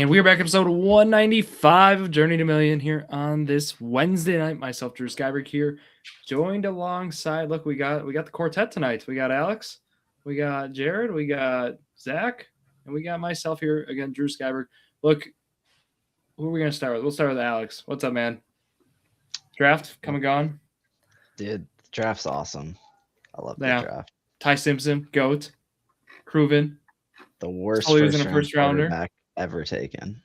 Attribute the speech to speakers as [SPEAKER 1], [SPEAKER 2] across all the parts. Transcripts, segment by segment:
[SPEAKER 1] And we're back, episode 195 of Journey to Million here on this Wednesday night. Myself, Drew Skyberg here, joined alongside. Look, we got the quartet tonight. We got Alex, we got Jared, we got Zach, and we got myself here again, Drew Skyberg. Look, who are we gonna start with? We'll start with Alex. What's up, man? Draft come and gone.
[SPEAKER 2] Dude, the draft's awesome. I love the draft.
[SPEAKER 1] Ty Simpson, GOAT, proven.
[SPEAKER 2] The worst
[SPEAKER 1] first rounder
[SPEAKER 2] quarterback ever taken.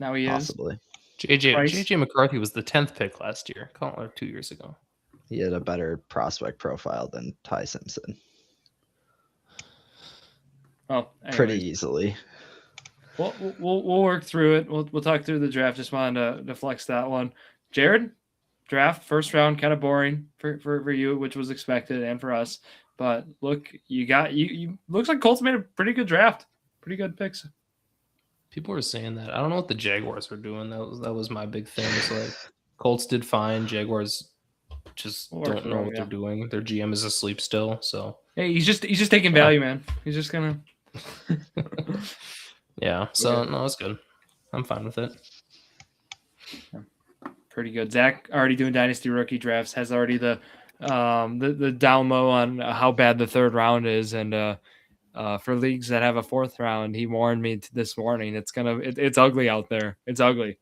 [SPEAKER 1] Now he
[SPEAKER 3] possibly. JJ McCarthy was the 10th pick last year, 2 years ago.
[SPEAKER 2] He had a better prospect profile than Ty Simpson.
[SPEAKER 1] Oh,
[SPEAKER 2] pretty easily.
[SPEAKER 1] We'll work through it. We'll talk through the draft. Just wanted to flex that one. Jared, draft first round, kind of boring for you, which was expected, and for us. But look, you looks like Colts made a pretty good draft. Pretty good picks.
[SPEAKER 3] People were saying that. I don't know what the Jaguars were doing. That was my big thing. It's like Colts did fine. Jaguars just don't know what they're doing. Their GM is asleep still. So
[SPEAKER 1] hey, he's just taking value, man. He's just gonna.
[SPEAKER 3] Yeah. So no, it's good. I'm fine with it.
[SPEAKER 1] Pretty good. Zach already doing dynasty rookie drafts. Has already the down low on how bad the third round is, and for leagues that have a fourth round, he warned me this morning. It's ugly out there. It's ugly.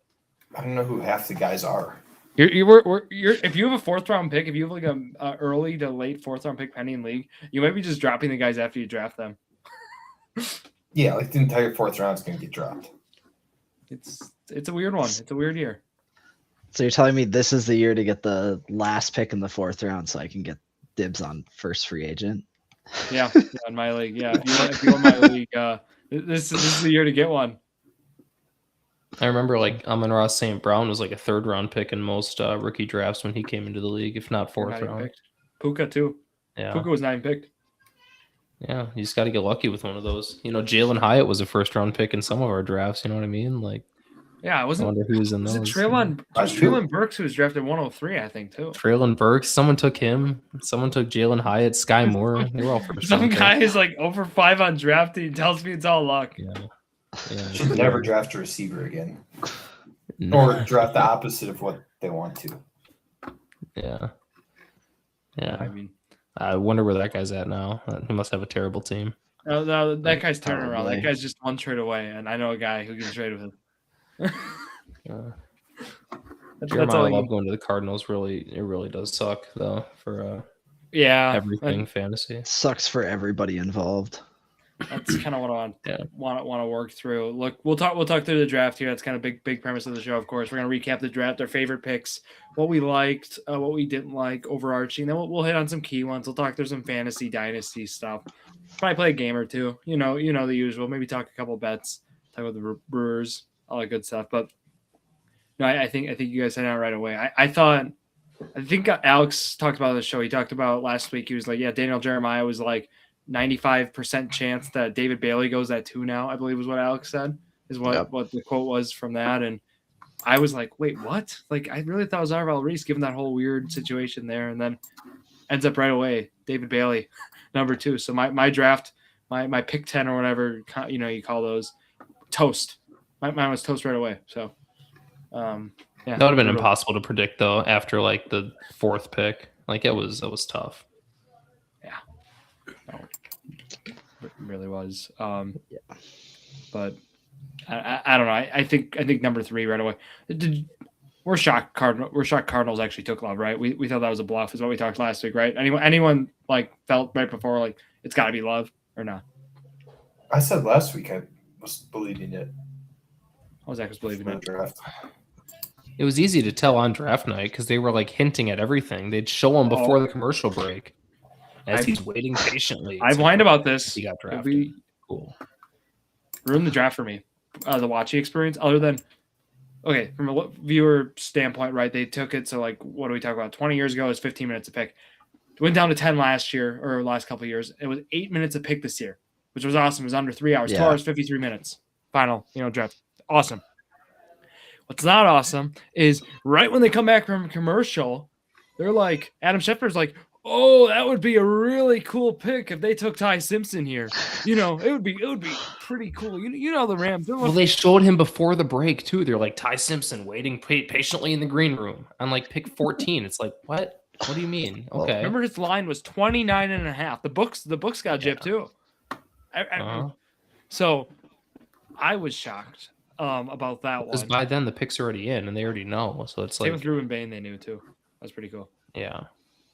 [SPEAKER 4] I don't know who half the guys are.
[SPEAKER 1] If you have a fourth round pick, if you have like a early to late fourth round pick pending league, you might be just dropping the guys after you draft them.
[SPEAKER 4] Yeah, like the entire fourth round is going to get dropped.
[SPEAKER 1] It's a weird one. It's a weird year.
[SPEAKER 2] So you're telling me this is the year to get the last pick in the fourth round so I can get dibs on first free agent?
[SPEAKER 1] Yeah, in my league. Yeah, if you want my league, this is the year to get one.
[SPEAKER 3] I remember like Amon-Ra St. Brown was like a third round pick in most rookie drafts when he came into the league, if not fourth round.
[SPEAKER 1] Puka too. Yeah, Puka was 9 picked.
[SPEAKER 3] Yeah, you just got to get lucky with one of those. Jalen Hyatt was a first round pick in some of our drafts. You know what I mean? Like.
[SPEAKER 1] Yeah, I wonder
[SPEAKER 3] who was in those.
[SPEAKER 1] Treylon Burks, who was drafted 103, I think, too.
[SPEAKER 3] Treylon Burks. Someone took him. Someone took Jalen Hyatt, Sky Moore. They were all first.
[SPEAKER 1] Some guy is like over 5 on draft. He tells me it's all luck.
[SPEAKER 4] Yeah. Should never draft a receiver again, or draft the opposite of what they want to.
[SPEAKER 3] Yeah. I mean, I wonder where that guy's at now. He must have a terrible team.
[SPEAKER 1] No, that guy's turning around. That guy's just one trade away, and I know a guy who can trade with him.
[SPEAKER 3] Jeremiah Love going to the Cardinals really does suck though for everything fantasy.
[SPEAKER 2] It sucks for everybody involved.
[SPEAKER 1] That's kind of what I want to work through. Look, we'll talk through the draft here. That's kind of big premise of the show. Of course, we're gonna recap the draft, our favorite picks, what we liked, what we didn't like, overarching. Then we'll hit on some key ones. We'll talk through some fantasy dynasty stuff. Probably play a game or two. You know the usual. Maybe talk a couple bets. Talk about the Brewers. All that good stuff, but no, I think you guys said it out right away. I think Alex talked about the show. He talked about last week. He was like, Daniel Jeremiah was like 95% chance that David Bailey goes at 2 now. I believe was what Alex said. Is what the quote was from that, and I was like, wait, what? Like I really thought it was Arvell Reese, given that whole weird situation there, and then ends up right away David Bailey, number 2. So my draft, my pick 10 or whatever you call those, toast. Mine was toast right away. So,
[SPEAKER 3] that would have been impossible to predict though. After like the 4th pick, like it was tough.
[SPEAKER 1] Yeah, it really was. But I don't know. I think number 3 right away. We're shocked. Cardinals actually took Love, right? We thought that was a bluff, is what we talked last week, right? Anyone like felt right before like it's got to be Love or not?
[SPEAKER 4] I said last week I was believing it.
[SPEAKER 1] Zach was believing in
[SPEAKER 4] draft.
[SPEAKER 3] It was easy to tell on draft night because they were like hinting at everything. They'd show him before the commercial break as he's waiting patiently.
[SPEAKER 1] I've whined about this.
[SPEAKER 3] He got drafted. Cool.
[SPEAKER 1] Ruined the draft for me. The watching experience, other than from a viewer standpoint, right? They took it. So like, what do we talk about? 20 years ago, it was 15 minutes a pick. It went down to 10 last year or last couple of years. It was 8 minutes a pick this year, which was awesome. It was under 3 hours. 2 hours, 53 minutes. Final, draft. Awesome. What's not awesome is right when they come back from commercial, they're like, Adam Schefter's like, oh, that would be a really cool pick if they took Ty Simpson here. You know, it would be pretty cool. You know the Rams.
[SPEAKER 3] Well, they showed him before the break too. They're like Ty Simpson waiting patiently in the green room on like pick 14. It's like, what? What do you mean? Okay.
[SPEAKER 1] Remember his line was 29.5. The books got gypped too. So I was shocked about that one.
[SPEAKER 3] Because by then the pick's already in and they already know. So it's
[SPEAKER 1] same with Ruben Bain, they knew too. That's pretty cool.
[SPEAKER 3] Yeah.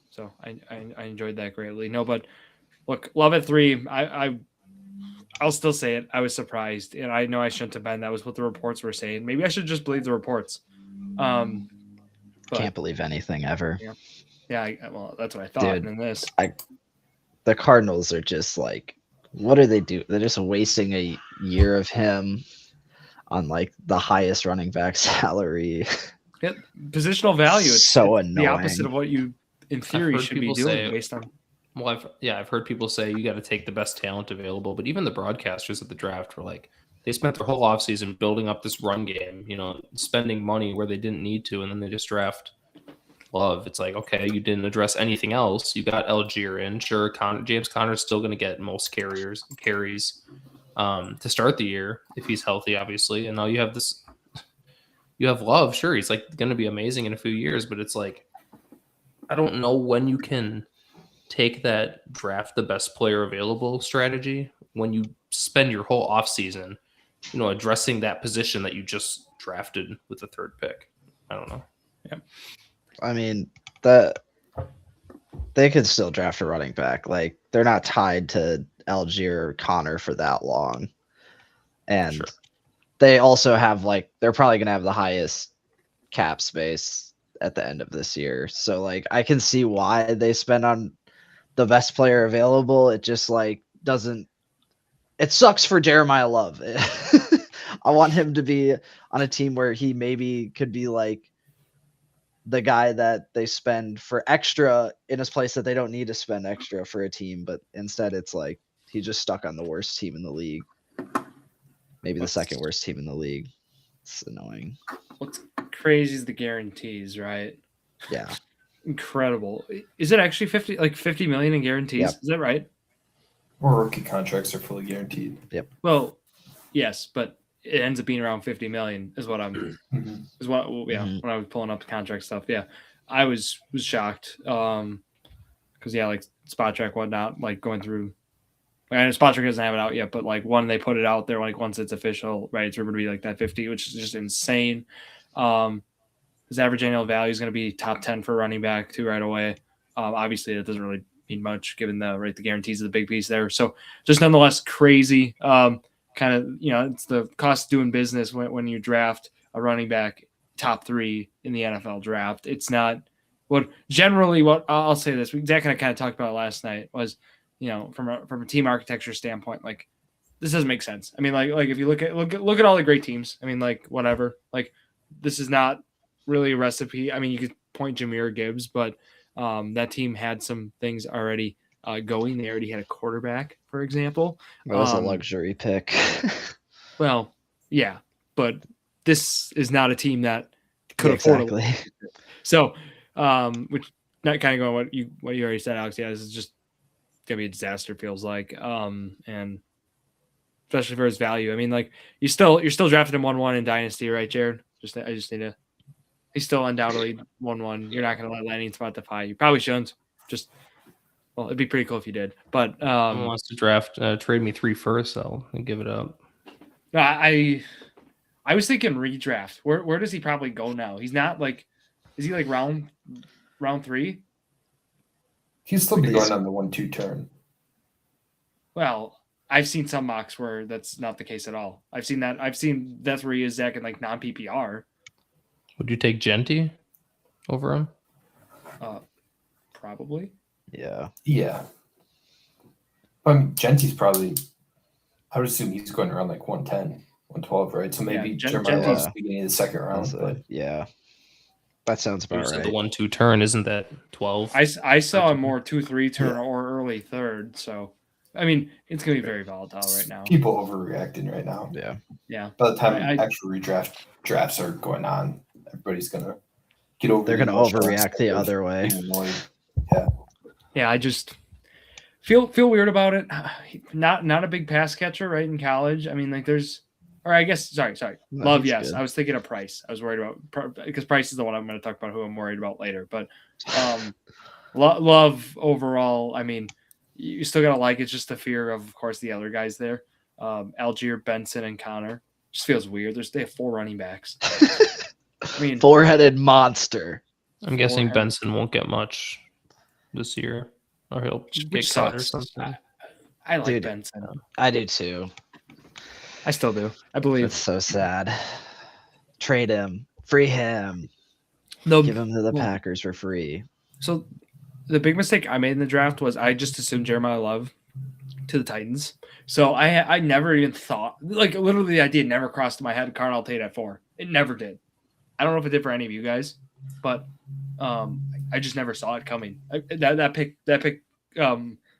[SPEAKER 1] So I enjoyed that greatly. No, but look, Love at 3. I'll still say it. I was surprised, and I know I shouldn't have been. That was what the reports were saying. Maybe I should just believe the reports.
[SPEAKER 2] Can't believe anything ever.
[SPEAKER 1] Yeah. Well, that's what I thought.
[SPEAKER 2] Dude,
[SPEAKER 1] and this,
[SPEAKER 2] the Cardinals are just like, what do they do? They're just wasting a year of him on like the highest running back salary.
[SPEAKER 1] Yeah, positional value. It's
[SPEAKER 2] so annoying.
[SPEAKER 1] The opposite of what you, in theory, should be doing based on.
[SPEAKER 3] Well, I've heard people say you got to take the best talent available, but even the broadcasters at the draft were like, they spent their whole offseason building up this run game, spending money where they didn't need to, and then they just draft Love. It's like, okay, you didn't address anything else. You got Algier in. Sure, James Conner's still going to get most carries to start the year if he's healthy, obviously. And now you have this. You have Love. Sure, he's like going to be amazing in a few years, but it's like, I don't know when you can take that draft the best player available strategy when you spend your whole offseason, addressing that position that you just drafted with the third pick. I don't know.
[SPEAKER 1] Yeah.
[SPEAKER 2] I mean, they could still draft a running back. Like, they're not tied to Algier or Connor for that long. And
[SPEAKER 3] Sure.
[SPEAKER 2] They also have they're probably going to have the highest cap space at the end of this year. So I can see why they spend on the best player available. It just doesn't, it sucks for Jeremiah Love. I want him to be on a team where he maybe could be the guy that they spend for extra in his place that they don't need to spend extra for a team. But instead it's he just stuck on the worst team in the league. Maybe the second worst team in the league. It's annoying.
[SPEAKER 1] What's crazy is the guarantees, right?
[SPEAKER 2] Yeah.
[SPEAKER 1] Incredible. Is it actually 50 million in guarantees?
[SPEAKER 2] Yep.
[SPEAKER 1] Is that right?
[SPEAKER 4] Or rookie contracts are fully guaranteed.
[SPEAKER 2] Yep.
[SPEAKER 1] Well, yes, but it ends up being around 50 million is what I'm when I was pulling up the contract stuff. Yeah. I was shocked. Because Spot Track, whatnot, going through. And Spot Track doesn't have it out yet, but when they put it out there, once it's official, right, it's rumored to be that 50, which is just insane. His average annual value is going to be top 10 for running back too right away. Obviously, that doesn't really mean much given the guarantees of the big piece there. So just nonetheless crazy. It's the cost of doing business when you draft a running back top 3 in the NFL draft. It's not what I'll say this. Zach and I kind of talked about it last night was, from a team architecture standpoint, this doesn't make sense. I mean, if you look at all the great teams, I mean, whatever, this is not really a recipe. I mean, you could point Jahmyr Gibbs, but that team had some things already going. They already had a quarterback, for example.
[SPEAKER 2] It was a luxury pick.
[SPEAKER 1] Well, yeah, but this is not a team that could afford it. So, which not kind of going what you already said, Alex. Yeah, this is just gonna be a disaster. Feels like, and especially for his value. I mean, you're still drafting him 1-1 in Dynasty, right, Jared? I just need to. He's still undoubtedly 1-1. You're not going to let landing spot defy. You probably shouldn't. It'd be pretty cool if you did. But
[SPEAKER 3] someone wants to draft, trade me 3 first, I'll give it up.
[SPEAKER 1] I was thinking redraft. Where does he probably go now? He's not is he round 3?
[SPEAKER 4] He's still be going on the 1-2 turn.
[SPEAKER 1] Well, I've seen some mocks where that's not the case at all. I've seen that's where he is, Zach, in non PPR.
[SPEAKER 3] Would you take Genty over him?
[SPEAKER 1] Probably.
[SPEAKER 2] Yeah.
[SPEAKER 4] Yeah. Genty's probably, I would assume he's going around 110, 112, right? So maybe Jeremiah's beginning of the second round. But
[SPEAKER 2] yeah. That sounds about right.
[SPEAKER 3] The 1-2 turn, isn't that 12?
[SPEAKER 1] I saw a more 2-3 turn or early third. So, I mean, it's going to be very volatile right now.
[SPEAKER 4] People overreacting right now.
[SPEAKER 2] Yeah.
[SPEAKER 1] Yeah.
[SPEAKER 4] By the time actual drafts are going on, everybody's going to get over.
[SPEAKER 2] They're going to overreact the other way.
[SPEAKER 4] Yeah.
[SPEAKER 1] I just feel weird about it. Not a big pass catcher, right, in college. I mean, like I guess sorry.
[SPEAKER 2] No,
[SPEAKER 1] Love,
[SPEAKER 2] he's
[SPEAKER 1] yes.
[SPEAKER 2] good.
[SPEAKER 1] I was thinking of Price. I was worried about because Price is the one I'm going to talk about who I'm worried about later. But Love overall. I mean, you still got to like it's just the fear of course, the other guys there. Algier, Benson, and Connor. Just feels weird. They have 4 running backs. I mean,
[SPEAKER 2] 4-headed monster.
[SPEAKER 3] I'm guessing Benson won't get much this year, or he'll get cut or something.
[SPEAKER 1] I like Benson.
[SPEAKER 2] I do too.
[SPEAKER 1] I still do. I believe.
[SPEAKER 2] It's so sad. Trade him. Free him. Give him to the Packers for free.
[SPEAKER 1] So the big mistake I made in the draft was I just assumed Jeremiah Love to the Titans. So I never even thought, like literally the idea never crossed my head Carnell Tate at 4. It never did. I don't know if it did for any of you guys, but I just never saw it coming. That pick,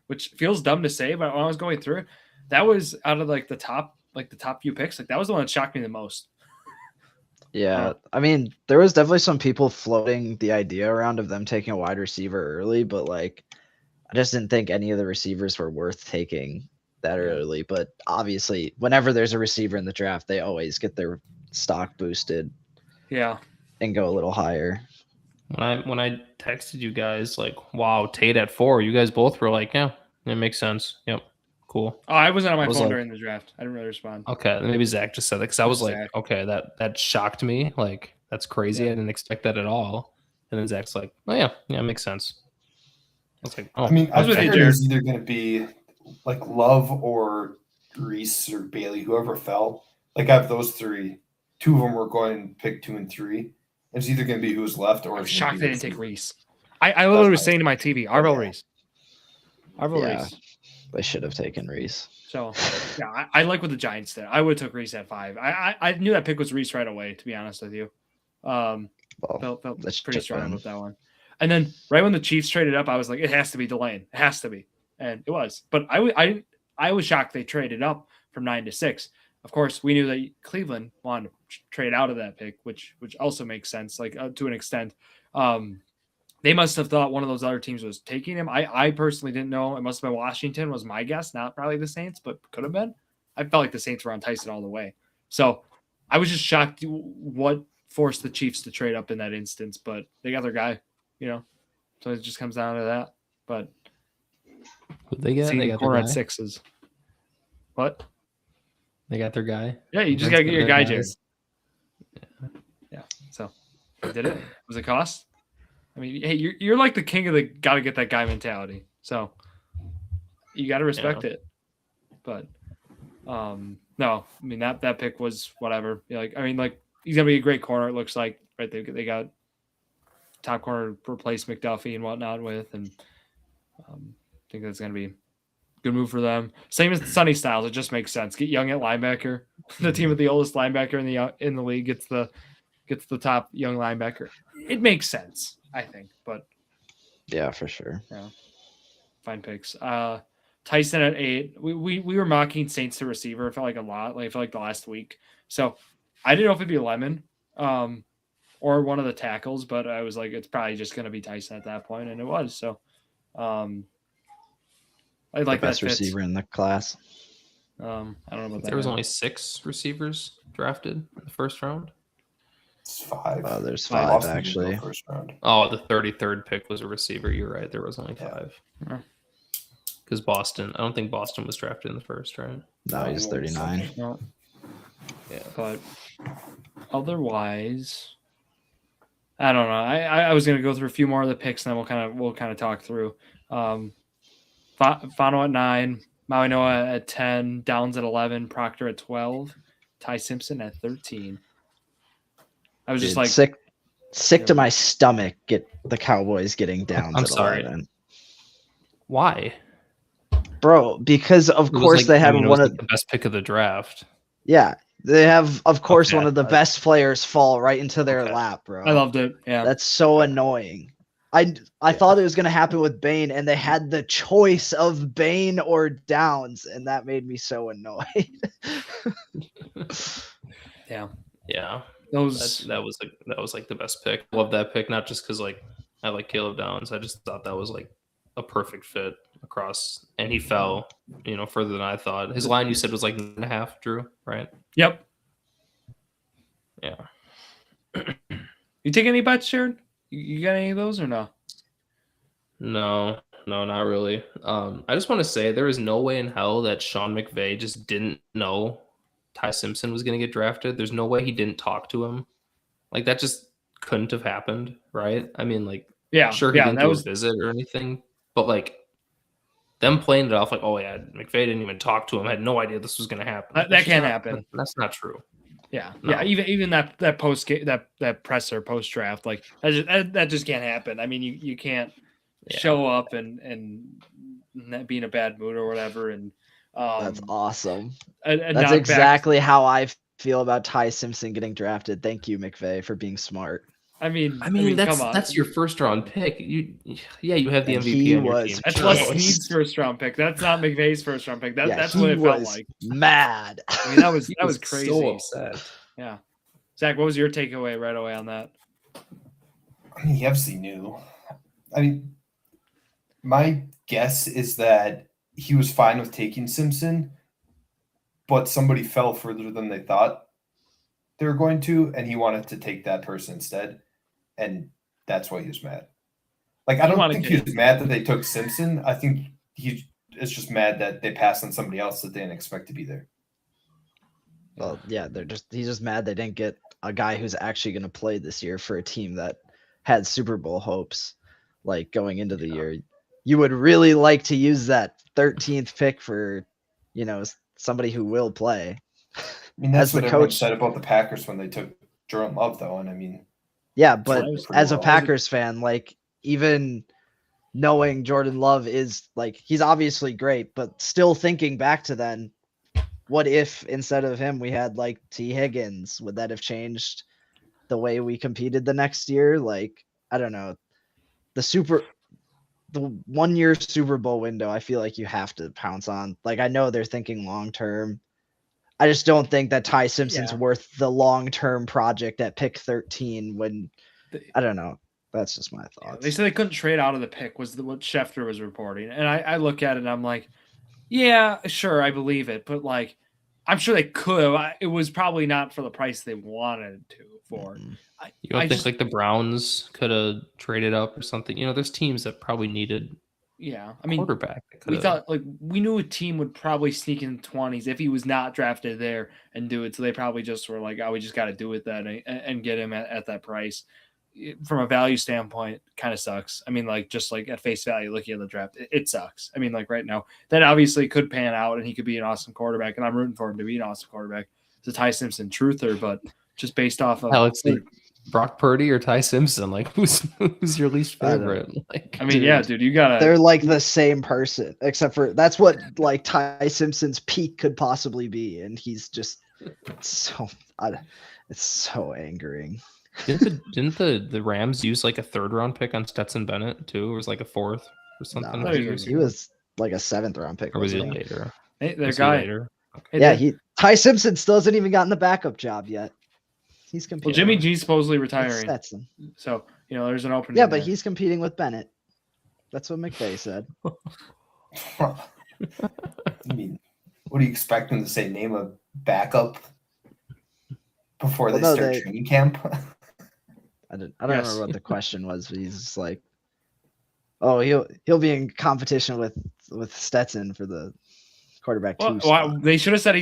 [SPEAKER 1] which feels dumb to say, but when I was going through it, that was out of the top few picks. Like that was the one that shocked me the most.
[SPEAKER 2] Yeah, I mean, there was definitely some people floating the idea around of them taking a wide receiver early, but like, I just didn't think any of the receivers were worth taking that early. But obviously, whenever there's a receiver in the draft, they always get their stock boosted.
[SPEAKER 1] Yeah,
[SPEAKER 2] and go a little higher.
[SPEAKER 3] When I texted you guys like, "Wow, Tate at 4," you guys both were like, "Yeah, it makes sense." Yep, cool.
[SPEAKER 1] Oh, I wasn't on my phone during the draft. I didn't really respond.
[SPEAKER 3] Okay, maybe Zach just said that because I was like, okay, that shocked me. Like that's crazy. I didn't expect that at all. And then Zach's like, "Oh yeah, it makes sense." I was like, "Oh."
[SPEAKER 4] I mean, I figured it was either going to be like Love or Reese or Bailey, whoever fell. Like I have those 3. 2 of them were going to pick 2 and 3. It's either going to be who's left or.
[SPEAKER 1] I'm shocked they didn't take Reese. I literally was saying to my TV, Arvell Reese. Reese.
[SPEAKER 2] They should have taken Reese.
[SPEAKER 1] So, yeah, I like what the Giants did. I would have took Reese at 5. I knew that pick was Reese right away, to be honest with you. Felt pretty strong about that one. And then right when the Chiefs traded up, I was like, it has to be Delane. It has to be. And it was. But I was shocked they traded up from 9 to 6. Of course, we knew that Cleveland wanted to trade out of that pick, which also makes sense, like to an extent. They must have thought one of those other teams was taking him. I personally didn't know. It must have been Washington was my guess, not probably the Saints, but could have been. I felt like the Saints were on Tyson all the way. So I was just shocked what forced the Chiefs to trade up in that instance, but they got their guy, So it just comes down to that. But
[SPEAKER 3] they got
[SPEAKER 1] corner at 6s. What?
[SPEAKER 3] They got their guy.
[SPEAKER 1] Yeah, you just got to get your guy, Jared. Yeah. So, did it? Was it cost? I mean, hey, you're like the king of the got to get that guy mentality. So, you got to respect it. But, no, I mean that pick was whatever. He's gonna be a great corner. It looks like right. They got top corner replace McDuffie and whatnot with, and I think that's gonna be. Good move for them. Same as Sonny Styles. It just makes sense. Get Young at linebacker. The team with the oldest linebacker in the league gets the top young linebacker. It makes sense, I think. But
[SPEAKER 2] yeah, for sure.
[SPEAKER 1] Yeah, fine picks. Tyson at 8. We were mocking Saints to receiver. It felt like a lot. Like I felt like the last week. So I didn't know if it'd be Lemon, or one of the tackles, but I was like, it's probably just going to be Tyson at that point, and it was. So. I like
[SPEAKER 2] the best receiver in the class.
[SPEAKER 1] I don't know about that.
[SPEAKER 3] There was only 6 receivers drafted in the first round.
[SPEAKER 4] It's 5.
[SPEAKER 2] There's 5 actually.
[SPEAKER 4] First round.
[SPEAKER 3] Oh, the 33rd pick was a receiver. You're right. There was only 5. Because Boston, I don't think Boston was drafted in the first, right?
[SPEAKER 2] No, he's 39.
[SPEAKER 1] Yeah, but otherwise, I don't know. I was gonna go through a few more of the picks, and then we'll kind of talk through. Fano at 9, Maui Noah at 10, Downs at 11, Proctor at 12, Ty Simpson at 13. I was just like
[SPEAKER 2] sick to my stomach. Get the Cowboys getting Downs.
[SPEAKER 3] I'm
[SPEAKER 2] at
[SPEAKER 3] sorry.
[SPEAKER 2] 11.
[SPEAKER 3] Why,
[SPEAKER 2] bro? Because of course they had one of
[SPEAKER 3] the best pick of the draft.
[SPEAKER 2] Yeah, they have of course one of the best players fall right into their lap, bro.
[SPEAKER 1] I loved it. Yeah,
[SPEAKER 2] that's so annoying. I thought it was going to happen with Bane, and they had the choice of Bane or Downs, and that made me so annoyed.
[SPEAKER 1] Yeah.
[SPEAKER 3] That was like the best pick. Love that pick, not just because like I like Caleb Downs. I just thought that was like a perfect fit across, and he fell, further than I thought. His line you said was like 9.5, Drew, right?
[SPEAKER 1] Yep.
[SPEAKER 3] Yeah.
[SPEAKER 1] You take any bets, Jared? You got any of those or no?
[SPEAKER 3] No, not really. I just want to say there is no way in hell that Sean McVay just didn't know Ty Simpson was going to get drafted. There's no way he didn't talk to him. Like, that just couldn't have happened, right? I mean, like, sure, he didn't do a visit or anything, but like them playing it off like, oh yeah, McVay didn't even talk to him, had no idea this was going to happen.
[SPEAKER 1] That can't happen.
[SPEAKER 3] That's not true.
[SPEAKER 1] Yeah,
[SPEAKER 3] No.
[SPEAKER 1] yeah. Even that post that presser post draft, like that just can't happen. I mean, you can't show up and be in a bad mood or whatever. And
[SPEAKER 2] that's awesome.
[SPEAKER 1] And
[SPEAKER 2] that's exactly how I feel about Ty Simpson getting drafted. Thank you, McVay, for being smart.
[SPEAKER 1] I mean,
[SPEAKER 3] that's your first round pick. You have the MVP on your team.
[SPEAKER 1] That's Les Snead's first round pick. That's not McVay's first round pick. That's what it felt like.
[SPEAKER 2] Mad.
[SPEAKER 1] I mean, that was crazy.
[SPEAKER 3] So upset.
[SPEAKER 1] Yeah. Zach, what was your takeaway right away on that?
[SPEAKER 4] He obviously knew. I mean, my guess is that he was fine with taking Simpson, but somebody fell further than they thought they were going to, and he wanted to take that person instead. And that's why he was mad. Like, I don't think he was mad that they took Simpson. I think he is just mad that they passed on somebody else that they didn't expect to be there.
[SPEAKER 2] Well, yeah, he's just mad they didn't get a guy who's actually going to play this year for a team that had Super Bowl hopes, like, going into the year. You would really like to use that 13th pick for, somebody who will play.
[SPEAKER 4] I mean, that's what everyone said about the Packers when they took Jordan Love, though, and I mean.
[SPEAKER 2] Yeah, but as a Packers fan, like, even knowing Jordan Love is, like, he's obviously great, but still thinking back to then, what if instead of him we had, like, T. Higgins? Would that have changed the way we competed the next year? Like, I don't know. The 1 year Super Bowl window, I feel like you have to pounce on. Like, I know they're thinking long term. I just don't think that Ty Simpson's worth the long-term project at pick 13 when, I don't know. That's just my thoughts.
[SPEAKER 1] They said they couldn't trade out of the pick was what Schefter was reporting. And I look at it and I'm like, yeah, sure, I believe it. But, like, I'm sure they could have. It was probably not for the price they wanted to for.
[SPEAKER 3] Mm-hmm. You don't think, like, the Browns could have traded up or something? There's teams that probably needed quarterback.
[SPEAKER 1] We thought, like, we knew a team would probably sneak in the 20s if he was not drafted there and do it. So they probably just were like, oh, we just got to do it then and get him at that price. From a value standpoint, kind of sucks. I mean, like, just like at face value, looking at the draft, it sucks. I mean, like, right now, that obviously could pan out and he could be an awesome quarterback, and I'm rooting for him to be an awesome quarterback. It's a Ty Simpson truther, but just based off of
[SPEAKER 3] Alex, Brock Purdy or Ty Simpson, like, who's your least favorite? Like,
[SPEAKER 1] I mean, dude, you gotta.
[SPEAKER 2] They're like the same person, except for that's what, like, Ty Simpson's peak could possibly be, and he's just it's so angering.
[SPEAKER 3] Didn't the Rams use like a 3rd round pick on Stetson Bennett too? It was like a 4th or something.
[SPEAKER 2] No, he was like a 7th round pick.
[SPEAKER 3] Or was he later?
[SPEAKER 1] Hey, their guy.
[SPEAKER 2] Okay. Ty Simpson still hasn't even gotten the backup job yet. He's competing.
[SPEAKER 1] Well, Jimmy G's supposedly retiring.
[SPEAKER 2] Stetson.
[SPEAKER 1] So, there's an opening.
[SPEAKER 2] Yeah, but he's competing with Bennett. That's what McVay said.
[SPEAKER 4] I mean, what do you expect them to say? Name a backup before they start training camp?
[SPEAKER 2] I don't remember what the question was, but he's just like, oh, he'll be in competition with Stetson for the quarterback 2 spot.
[SPEAKER 1] They should have said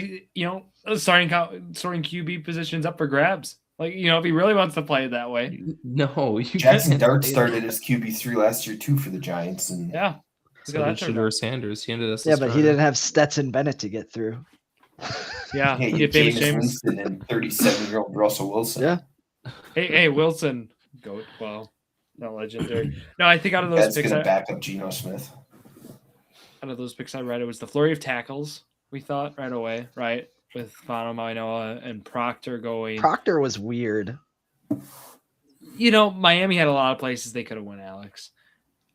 [SPEAKER 1] starting QB positions up for grabs. Like, if he really wants to play it that way.
[SPEAKER 3] No,
[SPEAKER 4] Jackson Dart started as QB3 last year too for the Giants, and
[SPEAKER 3] so did Shedeur Sanders. He ended up.
[SPEAKER 2] Yeah, but he didn't have Stetson Bennett to get through.
[SPEAKER 1] Yeah,
[SPEAKER 4] you James Winston and 37-year-old Russell Wilson.
[SPEAKER 2] Yeah.
[SPEAKER 1] Hey, Wilson, goat. Well, not legendary. No, I think out of those picks,
[SPEAKER 4] gonna back up Geno Smith.
[SPEAKER 1] Out of those picks I read, it was the flurry of tackles. We thought right away, right, with Mainoa and Proctor going.
[SPEAKER 2] Proctor was weird.
[SPEAKER 1] Miami had a lot of places they could have went, Alex.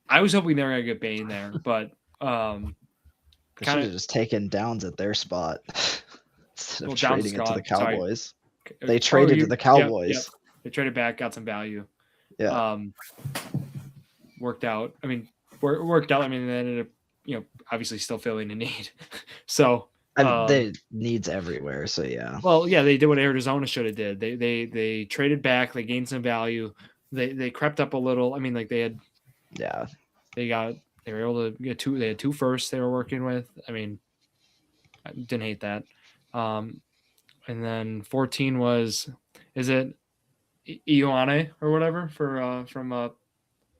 [SPEAKER 1] I was hoping they were gonna get Bain there, but
[SPEAKER 2] they should have just taken Downs at their spot instead of trading it to the Cowboys. Sorry. They traded to the Cowboys.
[SPEAKER 1] They traded back, got some value.
[SPEAKER 2] Yeah.
[SPEAKER 1] Worked out. I mean, worked out. I mean, they ended up, obviously still filling a need. So
[SPEAKER 2] they needs everywhere. So yeah.
[SPEAKER 1] Well, yeah, they did what Arizona should have did. They traded back. They gained some value. They crept up a little. I mean, like they were able to get two. They had 2 firsts they were working with. I mean, I didn't hate that. And then 14 is it Ioane or whatever from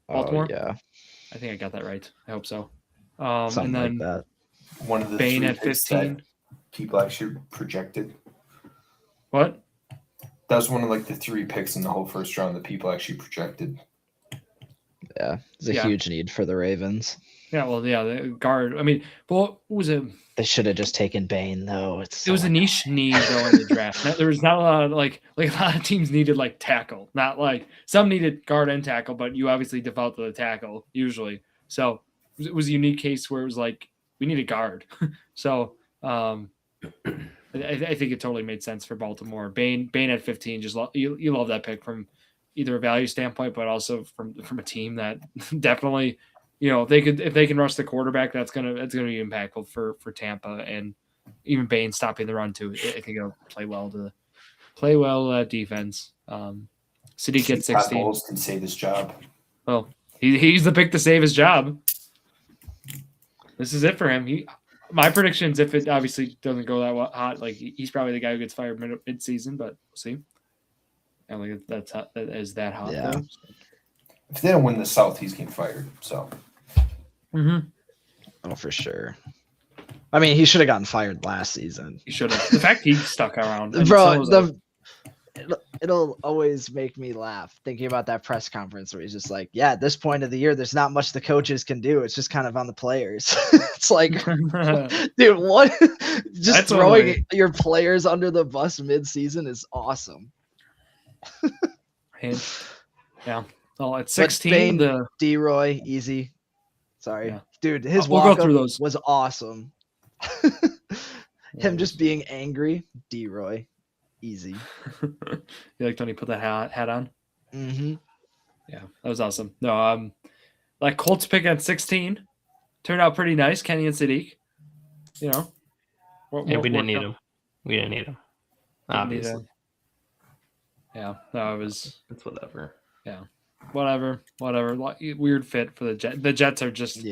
[SPEAKER 1] Baltimore?
[SPEAKER 2] Yeah.
[SPEAKER 1] I think I got that right. I hope so.
[SPEAKER 2] Something
[SPEAKER 1] and then
[SPEAKER 2] like that.
[SPEAKER 4] One of the
[SPEAKER 1] Bane
[SPEAKER 4] 3
[SPEAKER 1] at
[SPEAKER 4] picks
[SPEAKER 1] 15.
[SPEAKER 4] that people actually projected.
[SPEAKER 1] What?
[SPEAKER 4] That was one of like the 3 picks in the whole first round that people actually projected.
[SPEAKER 2] Yeah, it's a huge need for the Ravens.
[SPEAKER 1] Yeah, well, yeah, the guard. I mean, but what was it?
[SPEAKER 2] They should have just taken Bane, though.
[SPEAKER 1] It was a niche need though in the draft. There was not a lot of like a lot of teams needed like tackle, not like some needed guard and tackle, but you obviously default to the tackle usually. So it was a unique case where it was like we need a guard. So I think it totally made sense for Baltimore. Bane at 15, just you love that pick from either a value standpoint, but also from a team that definitely. If they can rush the quarterback, that's gonna be impactful for Tampa, and even Bane stopping the run too. I think it'll play well defense. Sadiq gets 16.
[SPEAKER 4] Bowles can save his job.
[SPEAKER 1] Well, he's the pick to save his job. This is it for him. My predictions, if it obviously doesn't go that hot, like he's probably the guy who gets fired mid-season, but we'll see. I don't think that is that hot.
[SPEAKER 2] Yeah.
[SPEAKER 1] Though.
[SPEAKER 4] If they don't win the South, he's getting fired. So.
[SPEAKER 1] Mm-hmm.
[SPEAKER 2] Oh, for sure. I mean, he should have gotten fired last season.
[SPEAKER 1] He should have. The fact he stuck around,
[SPEAKER 2] bro. It'll always make me laugh thinking about that press conference where he's just like, "Yeah, at this point of the year, there's not much the coaches can do. It's just kind of on the players." It's like, dude, what? Just
[SPEAKER 1] That's
[SPEAKER 2] throwing your players under the bus mid-season is awesome.
[SPEAKER 1] Yeah. Well, at 16,
[SPEAKER 2] the D-Roy, easy. Sorry.
[SPEAKER 1] Yeah.
[SPEAKER 2] Dude, his
[SPEAKER 1] we'll
[SPEAKER 2] walk
[SPEAKER 1] go through those.
[SPEAKER 2] Was awesome. Him just being angry, D-Roy, easy.
[SPEAKER 1] You like Tony put that hat on?
[SPEAKER 2] Mm-hmm.
[SPEAKER 1] Yeah, that was awesome. No, like Colts pick at 16 turned out pretty nice. Kenny and Sadiq,
[SPEAKER 3] we didn't need him. We didn't need him. Obviously.
[SPEAKER 1] Yeah, no, it's
[SPEAKER 3] whatever.
[SPEAKER 1] Yeah. Whatever. Weird fit for the Jets. The Jets are just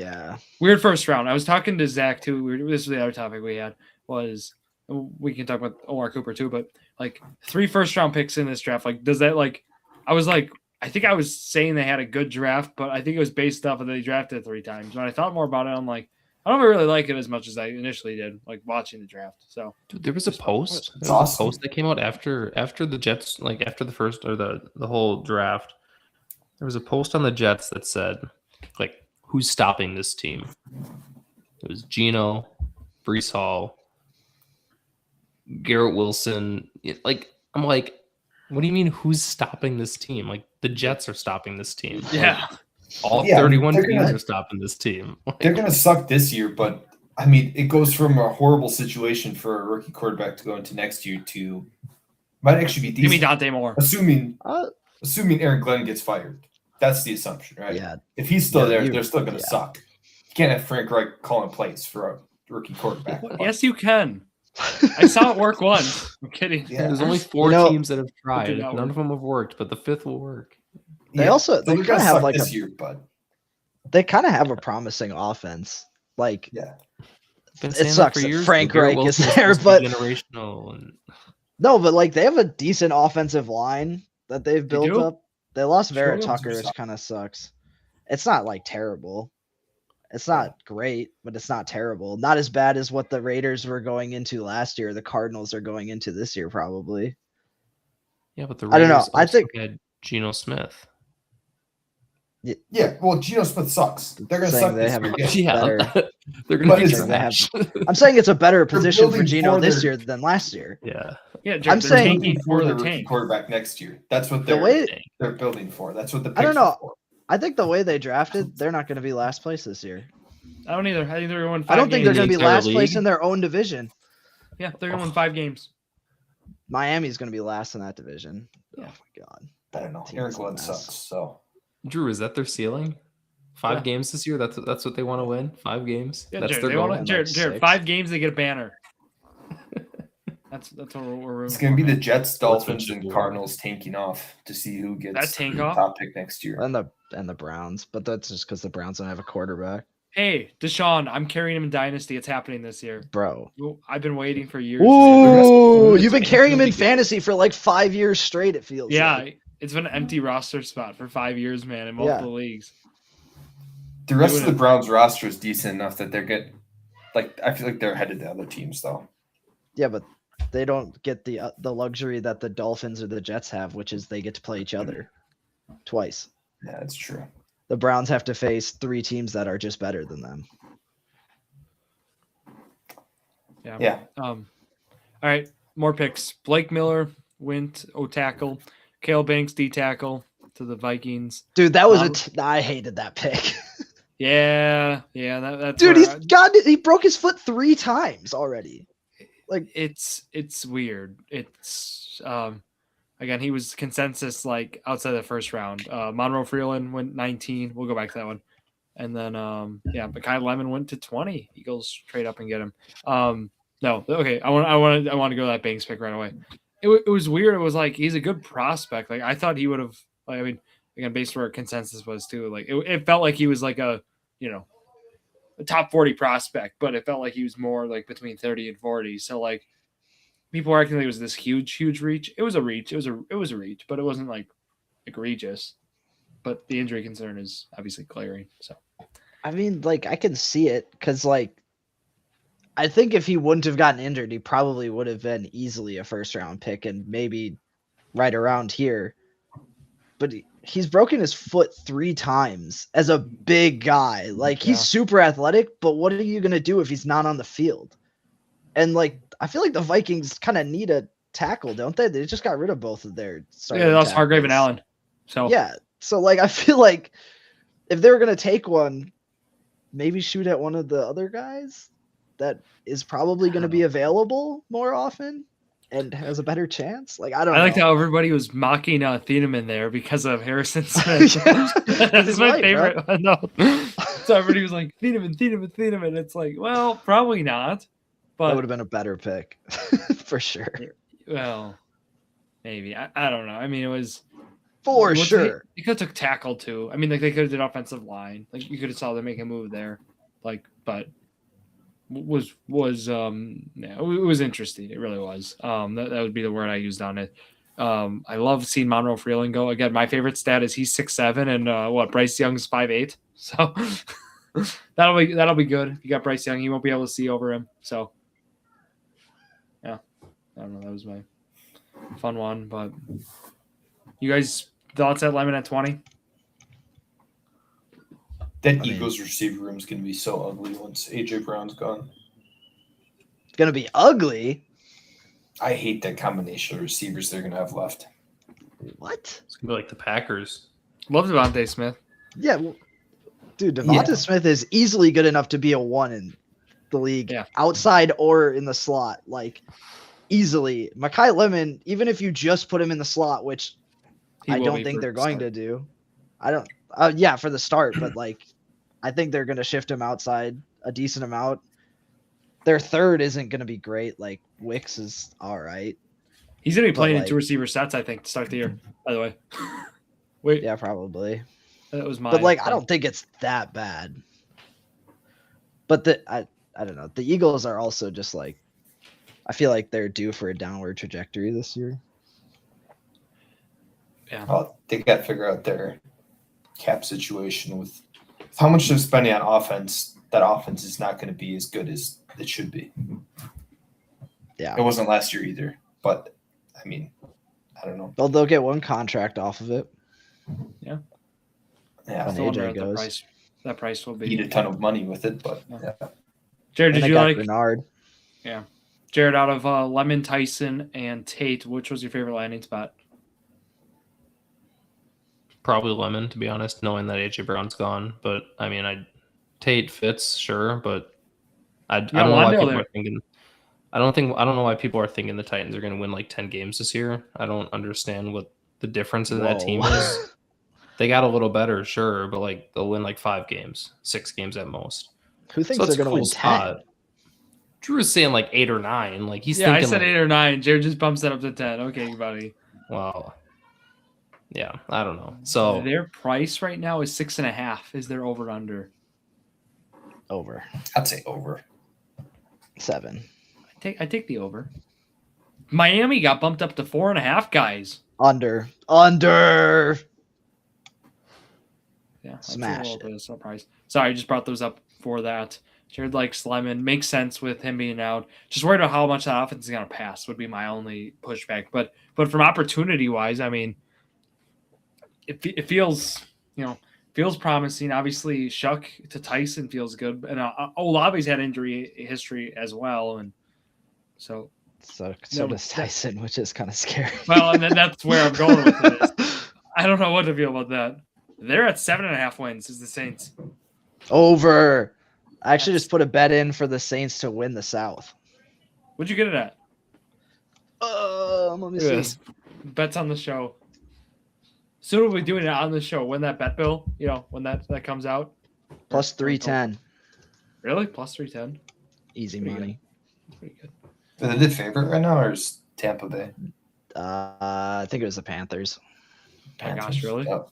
[SPEAKER 1] weird first round. I was talking to Zach too. This was the other topic we had was we can talk about O.R. Cooper too, but like 3 first round picks in this draft. Like, does that I think I was saying they had a good draft, but I think it was based off of they drafted 3 times. When I thought more about it, I'm like, I don't really like it as much as I initially did, like watching the draft. So
[SPEAKER 3] dude, there was a post.
[SPEAKER 4] There was
[SPEAKER 3] a post that came out after the Jets, like after the first or the whole draft. There was a post on the Jets that said, like, who's stopping this team? It was Geno, Breece Hall, Garrett Wilson. I'm like, what do you mean who's stopping this team? Like, the Jets are stopping this team.
[SPEAKER 1] Yeah.
[SPEAKER 3] All 31 teams are stopping this team.
[SPEAKER 4] They're going to suck this year, but, I mean, it goes from a horrible situation for a rookie quarterback to go into next year to might actually be decent.
[SPEAKER 1] Give me Dante Moore.
[SPEAKER 4] Assuming Aaron Glenn gets fired. That's the assumption, right?
[SPEAKER 2] Yeah.
[SPEAKER 4] If he's still there, they're still going to suck. You can't have Frank Reich calling plays for a rookie quarterback.
[SPEAKER 1] Yes, you can. I saw it work once. I'm kidding.
[SPEAKER 4] Yeah.
[SPEAKER 3] There's only 4 teams that have tried. None of them have worked, but the 5th will work.
[SPEAKER 2] They kind of have like
[SPEAKER 4] this year, but
[SPEAKER 2] they kind of have a promising offense. Like,
[SPEAKER 3] Been
[SPEAKER 2] it sucks that Frank Reich is there, but
[SPEAKER 3] generational. And...
[SPEAKER 2] No, but like they have a decent offensive line that they've built up. They lost Vera Tucker, which kind of sucks. It's not like terrible. It's not great, but it's not terrible. Not as bad as what the Raiders were going into last year. The Cardinals are going into this year, probably.
[SPEAKER 3] Yeah, but the
[SPEAKER 2] Raiders I don't know. I think
[SPEAKER 3] had Geno Smith.
[SPEAKER 4] Yeah, well, Geno Smith sucks. They're going to suck this year.
[SPEAKER 3] They're going to be trash.
[SPEAKER 2] I'm saying it's a better position for Geno this year than last year.
[SPEAKER 3] Yeah.
[SPEAKER 2] I'm saying
[SPEAKER 4] for the rookie quarterback next year. That's what they're building for. That's what the picks
[SPEAKER 2] I don't know.
[SPEAKER 4] For.
[SPEAKER 2] I think the way they drafted, they're not going to be last place this year.
[SPEAKER 1] I don't either. I think they're going 5 games.
[SPEAKER 2] I don't think they're going to be last place in their own division.
[SPEAKER 1] Yeah, they're going 5 games.
[SPEAKER 2] Miami's going to be last in that division.
[SPEAKER 1] Yeah.
[SPEAKER 2] Oh my god.
[SPEAKER 4] I don't know. Aaron Glenn sucks. So
[SPEAKER 3] Drew, is that their ceiling? 5 games this year. That's what they want to win. 5 games.
[SPEAKER 1] Yeah,
[SPEAKER 3] That's
[SPEAKER 1] Jared,
[SPEAKER 3] their
[SPEAKER 1] they
[SPEAKER 3] goal.
[SPEAKER 1] want Jared, 5 games they get a banner. That's what we're
[SPEAKER 4] It's going to be the Jets, Dolphins,
[SPEAKER 3] Sportsmanship
[SPEAKER 4] and
[SPEAKER 3] award.
[SPEAKER 4] Cardinals tanking off to see who
[SPEAKER 1] That
[SPEAKER 4] gets
[SPEAKER 1] tank
[SPEAKER 4] the
[SPEAKER 1] off?
[SPEAKER 4] top pick next year.
[SPEAKER 2] And the Browns, but that's just because the Browns don't have a quarterback,
[SPEAKER 1] Hey, Deshaun, I'm carrying him in Dynasty. It's happening this year.
[SPEAKER 2] bro.
[SPEAKER 1] I've been waiting for years.
[SPEAKER 2] Ooh, you've been carrying him in fantasy for like 5 years straight. It feels.
[SPEAKER 1] Yeah,
[SPEAKER 2] like.
[SPEAKER 1] it's been an empty roster spot for 5 years, man, in multiple leagues.
[SPEAKER 4] The rest of the Browns roster is decent enough that they're good. Like, I feel like they're ahead of the other teams, though.
[SPEAKER 2] Yeah, but they don't get the luxury that the Dolphins or the Jets have, which is they get to play each other twice.
[SPEAKER 4] Yeah, that's true.
[SPEAKER 2] The Browns have to face 3 teams that are just better than them.
[SPEAKER 1] Yeah. All right, more picks. Blake Miller went O tackle. Cale Banks D tackle to the Vikings.
[SPEAKER 2] Dude, that was I hated that pick.
[SPEAKER 1] Yeah, that's
[SPEAKER 2] dude. He broke his foot 3 times already. Like
[SPEAKER 1] it's weird. It's again, he was consensus like outside the first round. Monroe Freeland went 19. We'll go back to that one. And then but Kyle Lemon went to 20. Eagles trade up and get him. No, okay. I want to go to that Banks pick right away. It was weird. It was like he's a good prospect. Like I thought he would have. Like, I mean, again, based where consensus was too. Like it felt like he was like a top 40 prospect, but it felt like he was more like between 30 and 40. So like people were acting like it was this huge reach. It was a reach. It was a reach, but it wasn't like egregious. But the injury concern is obviously glaring. So
[SPEAKER 2] I mean, like I can see it because like I think if he wouldn't have gotten injured, he probably would have been easily a first round pick and maybe right around here. But he's broken his foot 3 times as a big guy. Like he's super athletic, but what are you going to do if he's not on the field? And like, I feel like the Vikings kind of need a tackle, don't they? They just got rid of both of their starting
[SPEAKER 1] that was
[SPEAKER 2] tackles.
[SPEAKER 1] Hargrave and Allen. So
[SPEAKER 2] yeah. So like, I feel like if they were going to take one, maybe shoot at one of the other guys that is probably going to be available more often and has a better chance. Like I liked
[SPEAKER 1] how everybody was mocking Thieneman there because of Harrison Smith. That's my favorite. No. So everybody was like Thieneman. It's like, well, probably not. But
[SPEAKER 2] that would have been a better pick for sure.
[SPEAKER 1] Well, maybe. I don't know. I mean, it was
[SPEAKER 2] for sure.
[SPEAKER 1] You could have took tackle too. I mean, like they could have did offensive line. Like you could have saw them make a move there. Like, but it was interesting. It really was. That would be the word I used on it. I love seeing Monroe Freeland go. Again, my favorite stat is he's 6'7" and Bryce Young's 5'8". So that'll be good. If you got Bryce Young, he won't be able to see over him. So yeah, I don't know. That was my fun one. But you guys thoughts at Lemon at 20?
[SPEAKER 4] That Eagles receiver room is going to be so ugly once AJ Brown's gone.
[SPEAKER 2] It's going to be ugly?
[SPEAKER 4] I hate that combination of receivers they're going to have left.
[SPEAKER 2] What?
[SPEAKER 3] It's going to be like the Packers.
[SPEAKER 1] Love Devontae Smith.
[SPEAKER 2] Yeah. Well, dude, Devontae Smith is easily good enough to be a 1 in the league.
[SPEAKER 1] Yeah.
[SPEAKER 2] Outside or in the slot. Like, easily. Mekhi Lemon, even if you just put him in the slot, which I don't think they're going to do. I don't. For the start, but like, I think they're going to shift him outside a decent amount. Their third isn't going to be great. Like Wicks is all right.
[SPEAKER 1] He's going to be playing in 2 receiver sets, I think, to start the year. By the way, wait,
[SPEAKER 2] yeah, probably.
[SPEAKER 1] That was my.
[SPEAKER 2] But like, I don't think it's that bad. But I don't know. The Eagles are also just like, I feel like they're due for a downward trajectory this year.
[SPEAKER 1] Yeah.
[SPEAKER 4] Well, they got to figure out their cap situation with how much they're spending on offense. That offense is not going to be as good as it should be.
[SPEAKER 2] Yeah.
[SPEAKER 4] It wasn't last year either, but I mean, I don't know.
[SPEAKER 2] Well, they'll get one contract off of it.
[SPEAKER 1] Yeah.
[SPEAKER 4] Yeah.
[SPEAKER 2] When AJ goes.
[SPEAKER 1] That price will be.
[SPEAKER 4] Eat a ton of money with it, but yeah.
[SPEAKER 1] Jared, did you like
[SPEAKER 2] Bernard?
[SPEAKER 1] Yeah. Jared, out of Lemon, Tyson, and Tate, which was your favorite landing spot?
[SPEAKER 3] Probably Lemon, to be honest, knowing that AJ Brown's gone. But I mean, Tate fits, sure, but I don't know why people are thinking. I don't know why people are thinking the Titans are going to win like 10 games this year. I don't understand what the difference in that team is. They got a little better, sure, but like they'll win like 5 games, 6 games at most.
[SPEAKER 2] Who thinks
[SPEAKER 3] So
[SPEAKER 2] they're
[SPEAKER 3] it's a
[SPEAKER 2] going to
[SPEAKER 3] cool
[SPEAKER 2] win 10?
[SPEAKER 3] spot. Drew is saying like 8 or 9. Like he's
[SPEAKER 1] Yeah, I
[SPEAKER 3] thinking
[SPEAKER 1] said
[SPEAKER 3] like,
[SPEAKER 1] 8 or 9. Jared just bumps that up to 10. Okay, buddy.
[SPEAKER 3] well, yeah, I don't know. So
[SPEAKER 1] Their price right now is 6.5. Is their over under?
[SPEAKER 2] Over.
[SPEAKER 4] I'd say over.
[SPEAKER 2] 7.
[SPEAKER 1] I take the over. Miami got bumped up to 4.5, guys.
[SPEAKER 2] Under.
[SPEAKER 1] Yeah, that's
[SPEAKER 2] Smash
[SPEAKER 1] a little bit of surprise. Sorry, I just brought those up for that. Jared likes Lemon. Makes sense with him being out. Just worried about how much that offense is going to pass would be my only pushback. But from opportunity wise, I mean, it feels feels promising. Obviously, Shuck to Tyson feels good, and Olave's had injury history as well, and so
[SPEAKER 2] does Tyson, which is kind of scary.
[SPEAKER 1] Well, and then that's where I'm going with this. I don't know what to feel about that. They're at 7.5 wins. Is the Saints
[SPEAKER 2] over? I actually just put a bet in for the Saints to win the South.
[SPEAKER 1] What'd you get it at?
[SPEAKER 2] Let me see.
[SPEAKER 1] Yes. Bets on the show. Soon we'll be doing it on the show. When that bet bill, when that comes out.
[SPEAKER 2] Plus 310.
[SPEAKER 1] Really? Plus 310?
[SPEAKER 2] Easy
[SPEAKER 1] Pretty
[SPEAKER 2] money.
[SPEAKER 1] Pretty good.
[SPEAKER 4] Are they the favorite right now, or is Tampa Bay?
[SPEAKER 2] I think it was the Panthers.
[SPEAKER 1] Oh gosh, really?
[SPEAKER 4] Yep.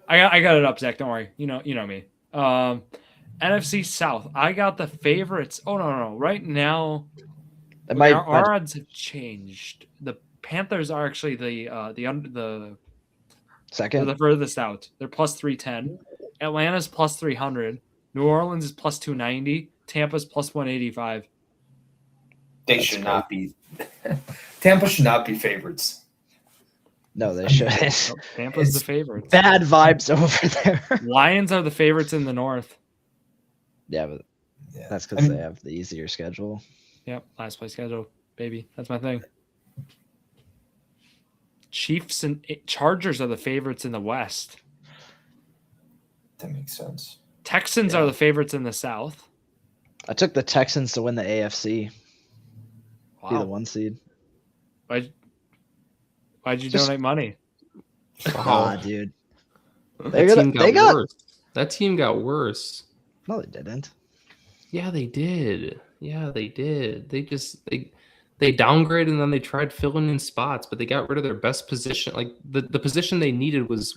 [SPEAKER 1] I got it up, Zach. Don't worry. You know me. NFC South. I got the favorites. Oh no. Right now, our odds have changed. The Panthers are actually the
[SPEAKER 2] second.
[SPEAKER 1] They're the furthest out. They're plus 310. Atlanta's plus 300. New Orleans is plus 290. Tampa's plus 185.
[SPEAKER 4] They should not be. Tampa should not be favorites.
[SPEAKER 2] No, they shouldn't.
[SPEAKER 1] Tampa's the favorites.
[SPEAKER 2] Bad vibes over there.
[SPEAKER 1] Lions are the favorites in the North.
[SPEAKER 2] Yeah, but that's because they have the easier schedule.
[SPEAKER 1] Yep, last place schedule, baby. That's my thing. Chiefs and Chargers are the favorites in the West.
[SPEAKER 4] That makes sense.
[SPEAKER 1] Texans are the favorites in the South.
[SPEAKER 2] I took the Texans to win the AFC.
[SPEAKER 1] Wow.
[SPEAKER 2] Be the 1 seed.
[SPEAKER 1] Why'd you donate money?
[SPEAKER 2] Dude.
[SPEAKER 3] That team got worse.
[SPEAKER 2] No, they didn't.
[SPEAKER 3] Yeah, they did. They downgraded and then they tried filling in spots, but they got rid of their best position. Like the position they needed was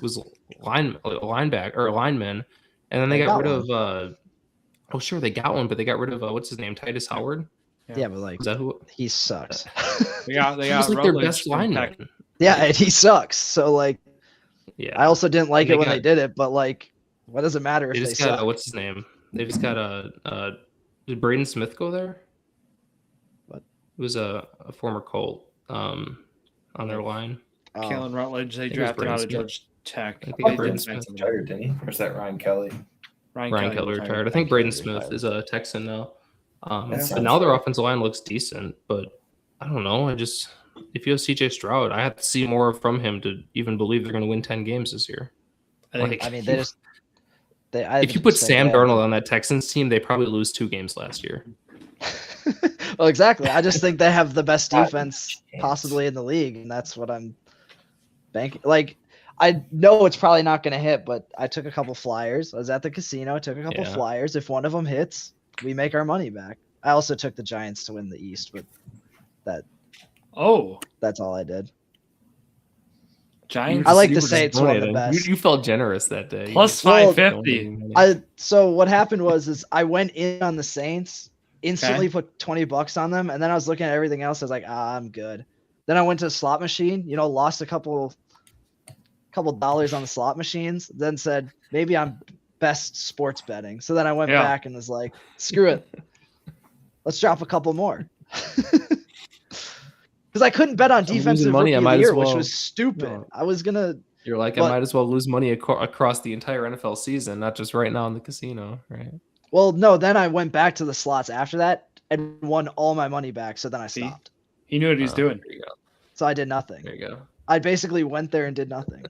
[SPEAKER 3] linebacker or lineman, and then they got rid of. Oh, sure, they got one, but they got rid of what's his name, Titus Howard.
[SPEAKER 2] Yeah, but like,
[SPEAKER 3] is that who?
[SPEAKER 2] He sucks.
[SPEAKER 1] They got
[SPEAKER 3] like their best lineman.
[SPEAKER 2] Yeah, and he sucks. So like,
[SPEAKER 3] yeah,
[SPEAKER 2] I also didn't like it when they did it, but like, what does it matter if they suck?
[SPEAKER 3] What's his name? They just got did Braden Smith go there?
[SPEAKER 2] What?
[SPEAKER 3] It was a former Colt on their line.
[SPEAKER 1] Kalen Rutledge, they drafted out of Georgia Tech.
[SPEAKER 3] I think Braden Smith
[SPEAKER 4] retired, didn't he? Or is that Ryan Kelly?
[SPEAKER 3] Ryan Kelly retired. I think Braden Smith is a Texan now. But now their offensive line looks decent, but I don't know. If you have CJ Stroud, I have to see more from him to even believe they're going to win 10 games this year. If you put Sam Darnold on that Texans team, they probably lose 2 games last year.
[SPEAKER 2] Well, exactly. I just think they have the best defense possibly in the league, and that's what I'm banking. Like, I know it's probably not going to hit, but I took a couple flyers. I was at the casino, took a couple flyers. If one of them hits, we make our money back. I also took the Giants to win the East, but that's all I did.
[SPEAKER 1] Giants.
[SPEAKER 2] I like the Saints won the best.
[SPEAKER 3] You felt generous that day.
[SPEAKER 1] Plus 550.
[SPEAKER 2] So what happened was I went in on the Saints, instantly put $20 on them, and then I was looking at everything else. I was like, I'm good. Then I went to the slot machine, lost a couple dollars on the slot machines, then said, maybe I'm best sports betting. So then I went back and was like, screw it. Let's drop a couple more. Because I couldn't bet on defensive rookie of the year, which was stupid. I was going to.
[SPEAKER 3] You're like, I might as well lose money across the entire NFL season, not just right now in the casino, right?
[SPEAKER 2] Well, no, then I went back to the slots after that and won all my money back. So then I stopped.
[SPEAKER 1] He knew what he was doing.
[SPEAKER 3] There you go.
[SPEAKER 2] So I did nothing.
[SPEAKER 3] There you go.
[SPEAKER 2] I basically went there and did nothing.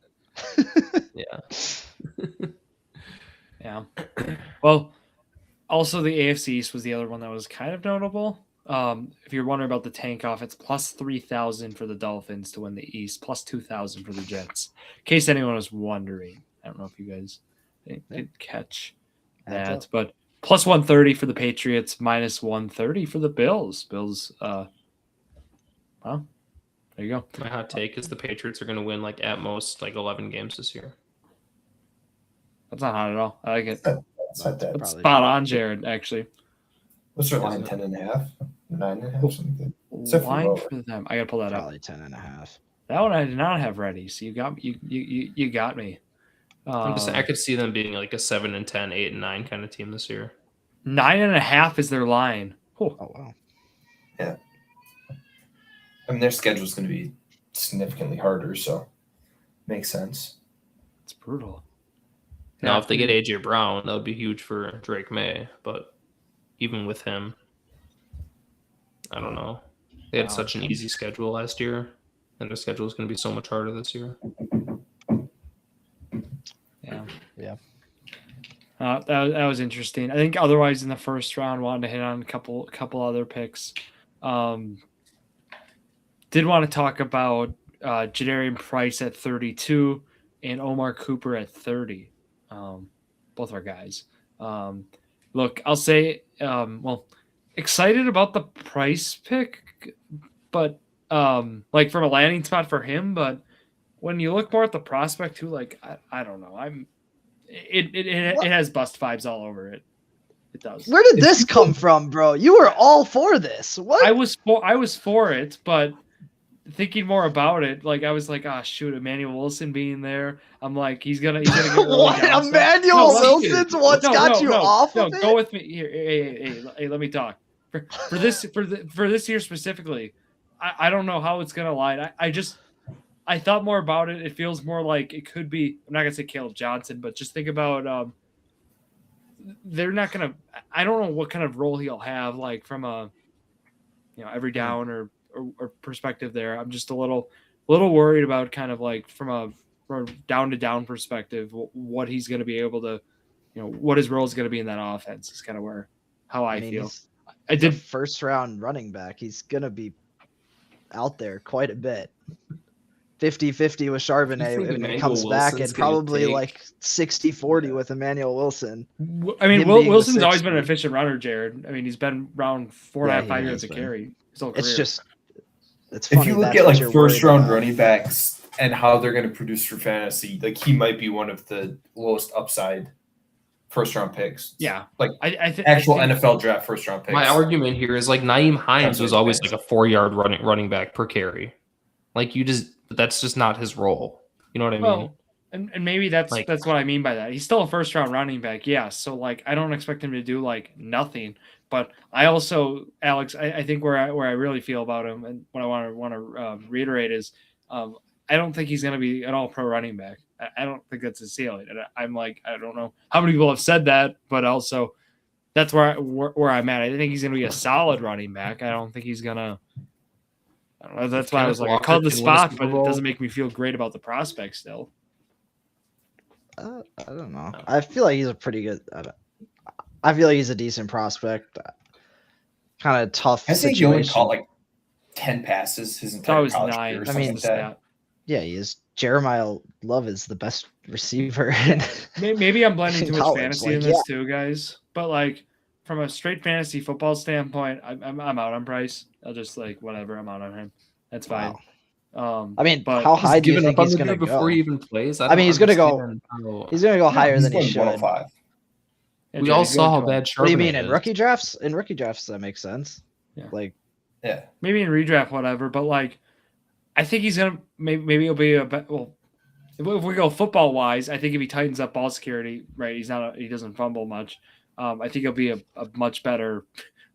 [SPEAKER 1] Yeah. Well, also the AFC East was the other one that was kind of notable. If you're wondering about the tank off, it's plus 3,000 for the Dolphins to win the East, plus 2,000 for the Jets. In case anyone was wondering. I don't know if you guys
[SPEAKER 2] Yeah.
[SPEAKER 1] could catch
[SPEAKER 2] Adds
[SPEAKER 1] that,
[SPEAKER 2] up.
[SPEAKER 1] but plus 130 for the Patriots, minus 130 for the Bills. Bills, well, there you go.
[SPEAKER 3] My hot take is the Patriots are going to win like at most like 11 games this year.
[SPEAKER 1] That's not hot at all. I like it.
[SPEAKER 4] It's not that.
[SPEAKER 1] That's
[SPEAKER 2] Probably.
[SPEAKER 1] spot on, Jared, actually.
[SPEAKER 4] What's their
[SPEAKER 3] Is
[SPEAKER 4] line?
[SPEAKER 3] it?
[SPEAKER 4] 10.5, 9.5, something. Except for
[SPEAKER 1] Line
[SPEAKER 4] lower.
[SPEAKER 1] for them. I gotta pull that up.
[SPEAKER 2] Probably 10.5.
[SPEAKER 1] That one I did not have ready. So you got you got me.
[SPEAKER 3] I'm just saying, I could see them being like a 7-10, 8-9 kind of team this year.
[SPEAKER 1] 9.5 is their line. Oh,
[SPEAKER 2] Oh wow.
[SPEAKER 4] I mean, their schedule is going to be significantly harder, so makes sense.
[SPEAKER 1] it's brutal.
[SPEAKER 3] Now,
[SPEAKER 1] Yeah,
[SPEAKER 3] if they get AJ Brown, that would be huge for Drake May. But even with him, I don't know. They had
[SPEAKER 1] Wow.
[SPEAKER 3] such an easy schedule last year, and their schedule is going to be so much harder this year.
[SPEAKER 1] Yeah.
[SPEAKER 2] Yeah.
[SPEAKER 1] That was interesting. I think otherwise in the first round, wanted to hit on a couple other picks. Did want to talk about Jadarian Price at 32 and Omar Cooper at 30. Both our guys. Look, I'll say, excited about the Price pick, but like from a landing spot for him. But when you look more at the prospect, too, like I don't know, it has bust vibes all over it. It does.
[SPEAKER 2] Where did this come from, bro? You were all for this. What?
[SPEAKER 1] I was for it, but thinking more about it, like I was like, ah, shoot, Emmanuel Wilson being there. I'm like, he's gonna get early
[SPEAKER 2] What?
[SPEAKER 1] downside.
[SPEAKER 2] Emmanuel
[SPEAKER 1] No,
[SPEAKER 2] Wilson's what's got you off
[SPEAKER 1] no,
[SPEAKER 2] of it?
[SPEAKER 1] go with me here. Hey, let me talk. For this year specifically, I don't know how it's gonna line. I thought more about it. It feels more like it could be. I'm not gonna say Caleb Johnson, but just think about they're not gonna. I don't know what kind of role he'll have, like from a every down or perspective. There, I'm just a little worried about kind of like from a down to down perspective, what he's gonna be able to, what his role is gonna be in that offense is kind of how I feel. I
[SPEAKER 2] He's a
[SPEAKER 1] did
[SPEAKER 2] first round running back. He's gonna be out there quite a bit. 50-50 with Charbonnet when he
[SPEAKER 3] Emmanuel
[SPEAKER 2] comes back,
[SPEAKER 3] Wilson's
[SPEAKER 2] and
[SPEAKER 3] gonna
[SPEAKER 2] probably
[SPEAKER 3] take-
[SPEAKER 2] like 60-40 with Emmanuel Wilson.
[SPEAKER 1] I mean,
[SPEAKER 2] him being the
[SPEAKER 1] Wilson's always
[SPEAKER 2] sixth
[SPEAKER 1] been an
[SPEAKER 2] one.
[SPEAKER 1] efficient runner, Jared. I mean, he's been around 4.5,
[SPEAKER 2] Yeah,
[SPEAKER 1] 5
[SPEAKER 2] he
[SPEAKER 1] years
[SPEAKER 2] has
[SPEAKER 1] to
[SPEAKER 2] been.
[SPEAKER 1] carry his whole
[SPEAKER 2] It's
[SPEAKER 1] career.
[SPEAKER 2] just, it's
[SPEAKER 4] If
[SPEAKER 2] funny.
[SPEAKER 4] you look
[SPEAKER 2] that's
[SPEAKER 4] at
[SPEAKER 2] what
[SPEAKER 4] like
[SPEAKER 2] you're
[SPEAKER 4] first
[SPEAKER 2] worried
[SPEAKER 4] round
[SPEAKER 2] about.
[SPEAKER 4] running backs and how they're going to produce for fantasy, like he might be one of the lowest upside first round picks.
[SPEAKER 1] Yeah,
[SPEAKER 4] like
[SPEAKER 1] I think
[SPEAKER 4] actual NFL draft first round picks.
[SPEAKER 3] My argument here is like Naeem Hines was
[SPEAKER 4] That's
[SPEAKER 3] always
[SPEAKER 4] what it
[SPEAKER 3] like a 4-yard running back per carry. Like that's just not his role. You know what I mean?
[SPEAKER 1] Well, and maybe that's
[SPEAKER 3] Like-
[SPEAKER 1] what I mean by that. He's still a first round running back, yes. So like, I don't expect him to do like nothing. But I also, Alex, I think where I really feel about him, and what I want to reiterate is, I don't think he's going to be an all pro running back. I don't think that's his ceiling. And I'm like, I don't know how many people have said that, but also that's where I'm at. I think he's going to be a solid running back. I don't think he's going to. I don't know. That's why I was like, I called the spot, but it doesn't make me feel great about the prospect still.
[SPEAKER 2] I don't know. I feel like he's a pretty good. I feel like he's a decent prospect. Kind of tough
[SPEAKER 4] I think he only
[SPEAKER 2] situation.
[SPEAKER 4] caught like 10 passes his
[SPEAKER 1] That
[SPEAKER 4] entire
[SPEAKER 1] was
[SPEAKER 4] college
[SPEAKER 1] 9.
[SPEAKER 4] career or
[SPEAKER 1] I
[SPEAKER 4] something
[SPEAKER 1] mean,
[SPEAKER 4] like that.
[SPEAKER 2] Yeah, he is. Jeremiah Love is the best receiver. In
[SPEAKER 1] Maybe I'm blending too much
[SPEAKER 2] college,
[SPEAKER 1] fantasy
[SPEAKER 2] like,
[SPEAKER 1] in this too, guys. But like from a straight fantasy football standpoint, I'm out on Price. I'll just like whatever. I'm out on him. That's fine.
[SPEAKER 2] Wow. I mean,
[SPEAKER 1] but
[SPEAKER 2] how high do you
[SPEAKER 3] Giving
[SPEAKER 2] think
[SPEAKER 3] up on
[SPEAKER 2] he's
[SPEAKER 3] the
[SPEAKER 2] going to
[SPEAKER 3] dude
[SPEAKER 2] go?
[SPEAKER 3] before he even plays.
[SPEAKER 2] I mean, he's gonna go-
[SPEAKER 3] understand how-
[SPEAKER 2] He's going to go higher
[SPEAKER 4] He's
[SPEAKER 2] than he
[SPEAKER 4] going
[SPEAKER 2] should.
[SPEAKER 4] 105.
[SPEAKER 3] We all saw how bad Charbonnet
[SPEAKER 2] What do you mean in
[SPEAKER 3] is.
[SPEAKER 2] rookie drafts? In rookie drafts, that makes sense.
[SPEAKER 1] Yeah.
[SPEAKER 2] Like,
[SPEAKER 4] Yeah.
[SPEAKER 1] Maybe in redraft, whatever. But like, I think he's gonna maybe he'll be well. If we go football wise, I think if he tightens up ball security, right? He doesn't fumble much. I think he'll be a much better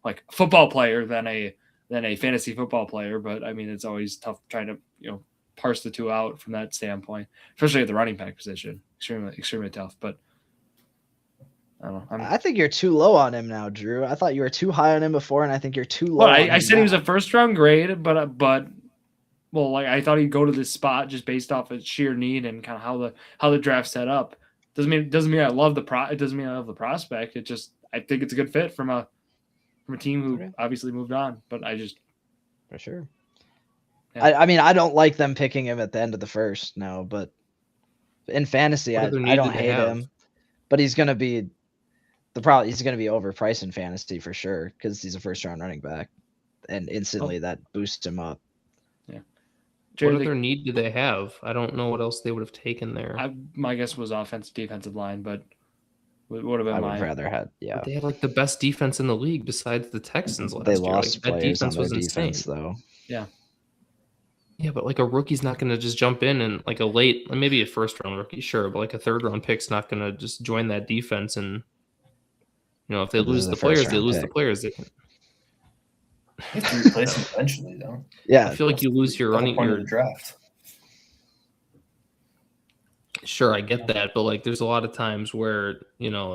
[SPEAKER 1] like football player than a fantasy football player. But I mean, it's always tough trying to parse the two out from that standpoint, especially at the running back position. Extremely tough. But I don't know.
[SPEAKER 2] I think you're too low on him now, Drew. I thought you were too high on him before, and I think you're too low.
[SPEAKER 1] Well,
[SPEAKER 2] on
[SPEAKER 1] I
[SPEAKER 2] him
[SPEAKER 1] said he was
[SPEAKER 2] now.
[SPEAKER 1] a first round grade, but well, like I thought he'd go to this spot just based off of sheer need and kind of how the draft set up. Doesn't mean I love it doesn't mean I love the prospect. It just I think it's a good fit from a team who
[SPEAKER 2] Okay.
[SPEAKER 1] obviously moved on. But I just
[SPEAKER 2] For sure.
[SPEAKER 1] Yeah.
[SPEAKER 2] I mean, I don't like them picking him at the end of the first, no, but In fantasy, I
[SPEAKER 3] other need
[SPEAKER 2] don't
[SPEAKER 3] do they
[SPEAKER 2] hate
[SPEAKER 3] have?
[SPEAKER 2] him, but he's gonna be he's gonna be overpriced in fantasy for sure because he's a first round running back, and instantly that boosts him up.
[SPEAKER 1] Yeah.
[SPEAKER 3] What
[SPEAKER 1] Jared,
[SPEAKER 3] other need do they have? I don't know what else they would have taken there.
[SPEAKER 1] my guess was defensive line, but would have been
[SPEAKER 2] I would
[SPEAKER 1] mine.
[SPEAKER 2] rather have
[SPEAKER 3] But they had like the best defense in the league besides the Texans last
[SPEAKER 2] They
[SPEAKER 3] year.
[SPEAKER 2] lost
[SPEAKER 3] Like, that
[SPEAKER 2] players on
[SPEAKER 3] defense
[SPEAKER 2] their
[SPEAKER 3] was insane.
[SPEAKER 2] defense though.
[SPEAKER 1] Yeah.
[SPEAKER 3] Yeah, but like a rookie's not going to just jump in and like maybe a first round rookie, sure, but like a third round pick's not going to just join that defense. And if they
[SPEAKER 2] But this
[SPEAKER 3] lose
[SPEAKER 2] is
[SPEAKER 3] the
[SPEAKER 2] a
[SPEAKER 3] players, they
[SPEAKER 2] first-round
[SPEAKER 3] lose the
[SPEAKER 2] pick.
[SPEAKER 3] players. They can.
[SPEAKER 4] You have to replace him eventually, though.
[SPEAKER 2] Yeah,
[SPEAKER 3] I feel like you lose your
[SPEAKER 4] That's the
[SPEAKER 3] running.
[SPEAKER 4] point of the draft.
[SPEAKER 3] Sure, I get that, but like, there's a lot of times where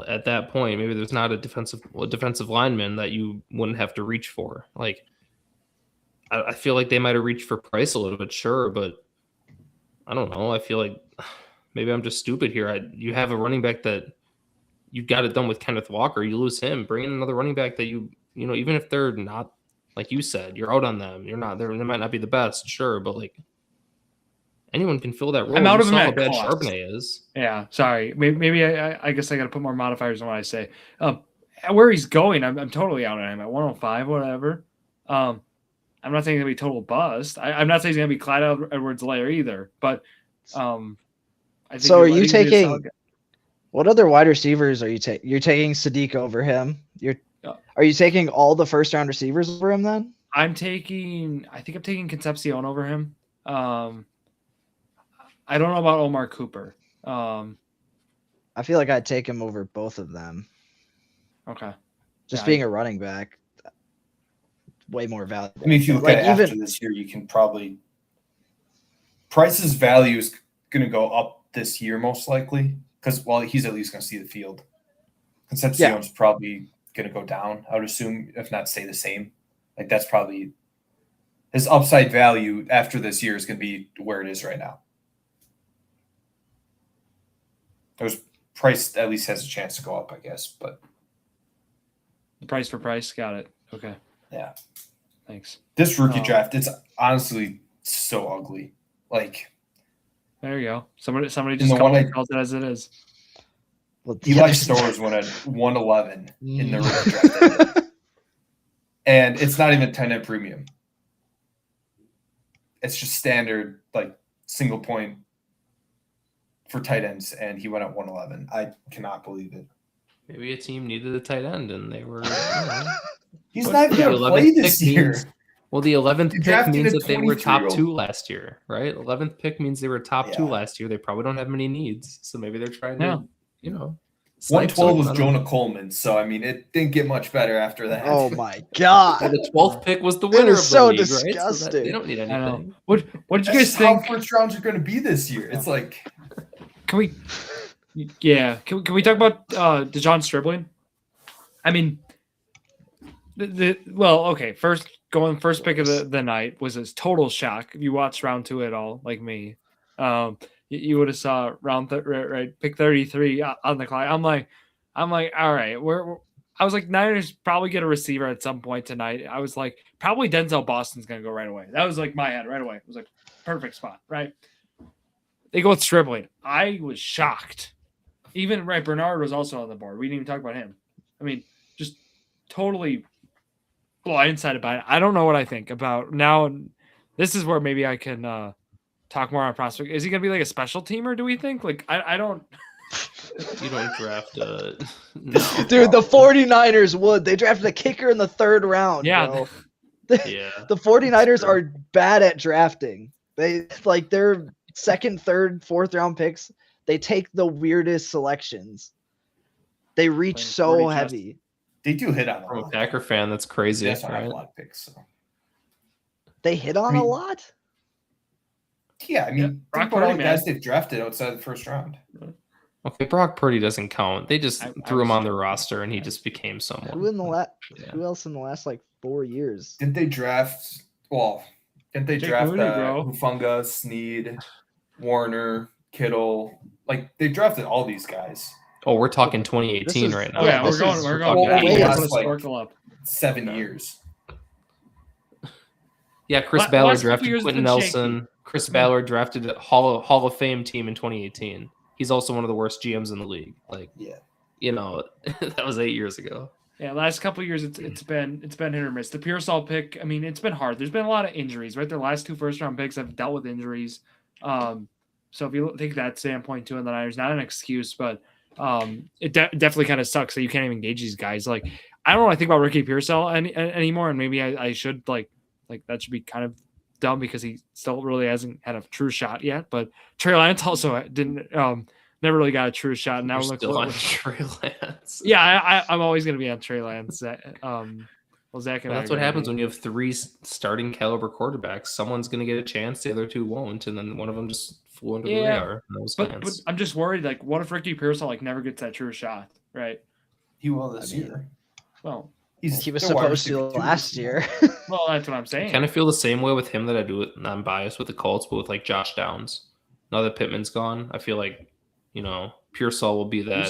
[SPEAKER 3] at that point, maybe there's not a defensive lineman that you wouldn't have to reach for. Like, I feel like they might have reached for Price a little bit, sure, but I don't know. I feel like maybe I'm just stupid here. You have a running back that you got it done with Kenneth Walker. You lose him, bring in another running back that even if they're not, like you said, you're out on them. You're not there. They might not be the best, sure, but like anyone can fill that role.
[SPEAKER 1] I'm out
[SPEAKER 3] You
[SPEAKER 1] of him
[SPEAKER 3] saw how
[SPEAKER 1] at
[SPEAKER 3] bad
[SPEAKER 1] cost.
[SPEAKER 3] Charbonnet is.
[SPEAKER 1] Yeah, sorry. Maybe I guess I got to put more modifiers on what I say. Where he's going, I'm totally out on him at 105, whatever. I'm not saying he's gonna be total bust. I'm not saying he's gonna be Clyde Edwards-Helaire either. But I think
[SPEAKER 2] So are you
[SPEAKER 1] I think he's a
[SPEAKER 2] taking?
[SPEAKER 1] solid guy.
[SPEAKER 2] What other wide receivers are you taking? You're taking Sadiq over him. Are you taking all the first round receivers over him then?
[SPEAKER 1] I think I'm taking Concepcion over him. I don't know about Omar Cooper.
[SPEAKER 2] I feel like I'd take him over both of them.
[SPEAKER 1] Okay.
[SPEAKER 2] Just
[SPEAKER 1] Yeah,
[SPEAKER 2] being a running back, way more valuable.
[SPEAKER 4] I mean, if you look
[SPEAKER 2] Like,
[SPEAKER 4] at it
[SPEAKER 2] even-
[SPEAKER 4] after this year, you can probably Price's value is going to go up this year most likely because he's at least going to see the field. Concepcion's probably going to go down, I would assume, if not stay the same. Like that's probably his upside value after this year is going to be where it is right now. Price at least has a chance to go up, I guess, but
[SPEAKER 1] The price for Price, got it. Okay.
[SPEAKER 4] yeah.
[SPEAKER 1] Thanks.
[SPEAKER 4] This rookie draft, it's honestly so ugly. Like
[SPEAKER 1] There you go. Somebody
[SPEAKER 4] the
[SPEAKER 1] just
[SPEAKER 4] one
[SPEAKER 1] calls it as it is.
[SPEAKER 2] Well,
[SPEAKER 4] Eli Stores went at 111 in the rookie draft. And it's not even 10 premium. It's just standard, like single point for tight ends, and he went at 111. I cannot believe it.
[SPEAKER 3] Maybe a team needed a tight end, and they were.
[SPEAKER 4] He's not going to play this year.
[SPEAKER 3] Well, the 11th pick
[SPEAKER 4] drafted
[SPEAKER 3] means
[SPEAKER 4] a
[SPEAKER 3] that they were top
[SPEAKER 4] 23-year-old.
[SPEAKER 3] 2 last year, right? 11th pick means they were top 2
[SPEAKER 4] Yeah.
[SPEAKER 3] last year. They probably don't have many needs, so maybe they're trying
[SPEAKER 1] Yeah.
[SPEAKER 3] to, snipe
[SPEAKER 4] 112 was
[SPEAKER 3] someone.
[SPEAKER 4] Jonah Coleman, so I mean, it didn't get much better after that.
[SPEAKER 2] Oh my
[SPEAKER 3] Well,
[SPEAKER 2] god!
[SPEAKER 3] the 12th pick was the winner
[SPEAKER 2] is
[SPEAKER 3] of the
[SPEAKER 2] so
[SPEAKER 3] league, right? So
[SPEAKER 2] disgusting.
[SPEAKER 3] they don't need
[SPEAKER 1] I know.
[SPEAKER 3] anything.
[SPEAKER 1] What did you
[SPEAKER 4] That's
[SPEAKER 1] guys
[SPEAKER 4] how
[SPEAKER 1] think?
[SPEAKER 4] first rounds are going to be this year. It's like
[SPEAKER 1] Can we? Yeah. Can we talk about DeJon Stribling? I mean, okay. First pick of the night was a total shock. If you watched round 2 at all, like me, you would have saw pick 33 on the clock. I'm like, all right, I was like, Niners probably get a receiver at some point tonight. I was like, probably Denzel Boston's gonna go right away. That was like my head right away. It was like perfect spot, right? They go with Stribling. I was shocked. Even Bernard was also on the board. We didn't even talk about him. I mean, just totally blindsided by it. I don't know what I think about now. This is where maybe I can talk more on prospect. Is he going to be like a special teamer? Do we think? Like, I don't.
[SPEAKER 3] You don't draft no.
[SPEAKER 2] Dude, the 49ers would. They drafted a kicker in the 3rd round.
[SPEAKER 1] Yeah.
[SPEAKER 2] Bro.
[SPEAKER 3] Yeah.
[SPEAKER 2] The 49ers are bad at drafting. They like their 2nd, 3rd, 4th round picks. They take the weirdest selections. They reach
[SPEAKER 1] Playing
[SPEAKER 2] so
[SPEAKER 1] 40
[SPEAKER 2] heavy.
[SPEAKER 4] they do hit on a
[SPEAKER 3] From a
[SPEAKER 4] lot.
[SPEAKER 3] Packer fan, that's crazy.
[SPEAKER 4] That's why I have
[SPEAKER 3] Right?
[SPEAKER 4] a lot of picks. So.
[SPEAKER 2] They hit on a lot.
[SPEAKER 4] Yeah, I mean,
[SPEAKER 1] Brock
[SPEAKER 4] think about all
[SPEAKER 1] Purdy,
[SPEAKER 4] the
[SPEAKER 1] man.
[SPEAKER 4] guys they've drafted outside the first round.
[SPEAKER 3] Okay, Brock Purdy doesn't count. They just
[SPEAKER 1] I
[SPEAKER 3] threw him
[SPEAKER 1] was-
[SPEAKER 3] on their roster, and he just became someone.
[SPEAKER 2] Who else in the last like 4 years?
[SPEAKER 4] Didn't they draft? Well, didn't they
[SPEAKER 1] Jake
[SPEAKER 4] draft
[SPEAKER 1] Moody, bro.
[SPEAKER 4] Hufanga, Snead, Warner, Kittle? Like they drafted all these guys.
[SPEAKER 3] Oh, we're talking 2018
[SPEAKER 2] This is-
[SPEAKER 3] right now.
[SPEAKER 1] Oh yeah,
[SPEAKER 2] this
[SPEAKER 1] we're
[SPEAKER 2] is-
[SPEAKER 1] going.
[SPEAKER 4] well,
[SPEAKER 1] back.
[SPEAKER 4] wait,
[SPEAKER 1] We're
[SPEAKER 4] last,
[SPEAKER 1] put a
[SPEAKER 4] like-
[SPEAKER 1] snorkel up.
[SPEAKER 4] 7 years.
[SPEAKER 3] Yeah, Chris
[SPEAKER 1] Last
[SPEAKER 3] Ballard
[SPEAKER 1] couple
[SPEAKER 3] drafted
[SPEAKER 1] years
[SPEAKER 3] Quentin
[SPEAKER 1] been
[SPEAKER 3] Nelson. Chris Ballard drafted a Hall of Fame team in 2018. he's also one of the worst GMs in the league. Like,
[SPEAKER 4] Yeah.
[SPEAKER 3] That was 8 years ago.
[SPEAKER 1] Yeah, last couple of years it's been hit or miss. The Pearsall pick, I mean, it's been hard. There's been a lot of injuries, right? Their last 2 first-round picks have dealt with injuries. So if you take that standpoint too, in the Niners, not an excuse, but it definitely kind of sucks that you can't even gauge these guys. Like, I don't want to think about Ricky Pearsall anymore, and maybe I should like that should be kind of dumb because he still really hasn't had a true shot yet. But Trey Lance also didn't never really got a true shot. And now
[SPEAKER 3] You're
[SPEAKER 1] look
[SPEAKER 3] still on Trey Lance.
[SPEAKER 1] Yeah, I'm always gonna be on Trey Lance. Zach and
[SPEAKER 3] that's what happens when you have 3 starting caliber quarterbacks. Someone's gonna get a chance, the other 2 won't, and then one of them just flew under the radar.
[SPEAKER 1] But I'm just worried. Like, what if Ricky Pearsall never gets that true shot? Right?
[SPEAKER 4] He will this year.
[SPEAKER 1] Well,
[SPEAKER 2] he was supposed to last year.
[SPEAKER 1] Well, that's what I'm saying.
[SPEAKER 3] I kind of feel the same way with him that I do with, I'm biased with the Colts, but with like Josh Downs. Now that Pittman's gone, I feel like, Pearsall will be that,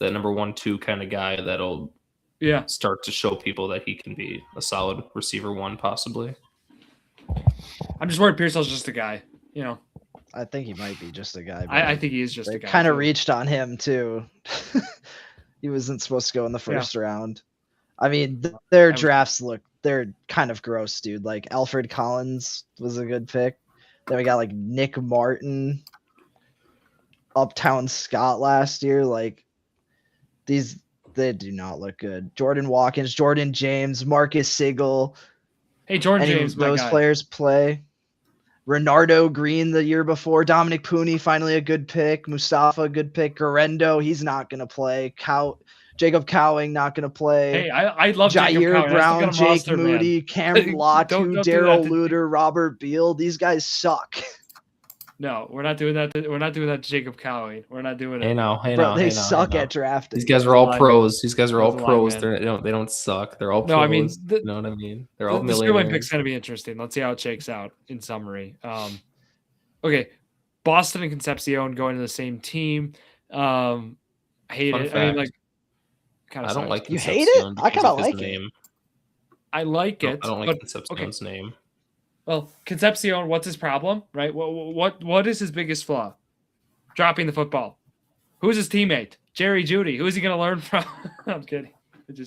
[SPEAKER 3] that number 1-2 kind of guy that'll start to show people that he can be a solid receiver 1 possibly.
[SPEAKER 1] I'm just worried Pearsall's just a guy,
[SPEAKER 2] I think he might be just a guy.
[SPEAKER 1] I think he is just a guy.
[SPEAKER 2] Kind of reached on him too. He wasn't supposed to go in the first round. I mean, their drafts they're kind of gross, dude. Like Alfred Collins was a good pick. Then we got like Nick Martin, Uptown Scott last year. Like they do not look good. Jordan Watkins, Jordan James, Marcus Sigel.
[SPEAKER 1] Hey, Jordan James,
[SPEAKER 2] those players play. Renardo Green the year before. Dominic Pooney, finally a good pick. Mustafa, good pick. Garendo, he's not going to play. Jacob Cowing, not going to play.
[SPEAKER 1] Hey, I love
[SPEAKER 2] Jair Brown, Jake Moody, Cam Latu, Daryl Luter, Robert Beal. These guys suck.
[SPEAKER 1] No, we're not doing that. We're not doing that to Jacob Cowing. We're not doing it.
[SPEAKER 2] They suck at drafting.
[SPEAKER 3] These guys are all pros. These guys are all pros. They don't suck. They're all pros.
[SPEAKER 1] No, I mean,
[SPEAKER 3] you know what I mean? They're all
[SPEAKER 1] the
[SPEAKER 3] millionaires.
[SPEAKER 1] pick's going to be interesting. Let's see how it shakes out in summary. Okay, Boston and Concepcion going to the same team. I hate it.
[SPEAKER 3] Fact.
[SPEAKER 1] I mean, like, kind of.
[SPEAKER 3] I don't like.
[SPEAKER 2] You hate it? I kind of like it.
[SPEAKER 3] Name.
[SPEAKER 1] I like it.
[SPEAKER 3] I don't like Concepcion's name.
[SPEAKER 1] Well, Concepcion, what's his problem, right? What is his biggest flaw? Dropping the football. Who's his teammate? Jerry Jeudy. Who is he going to learn from? I'm kidding.
[SPEAKER 3] Do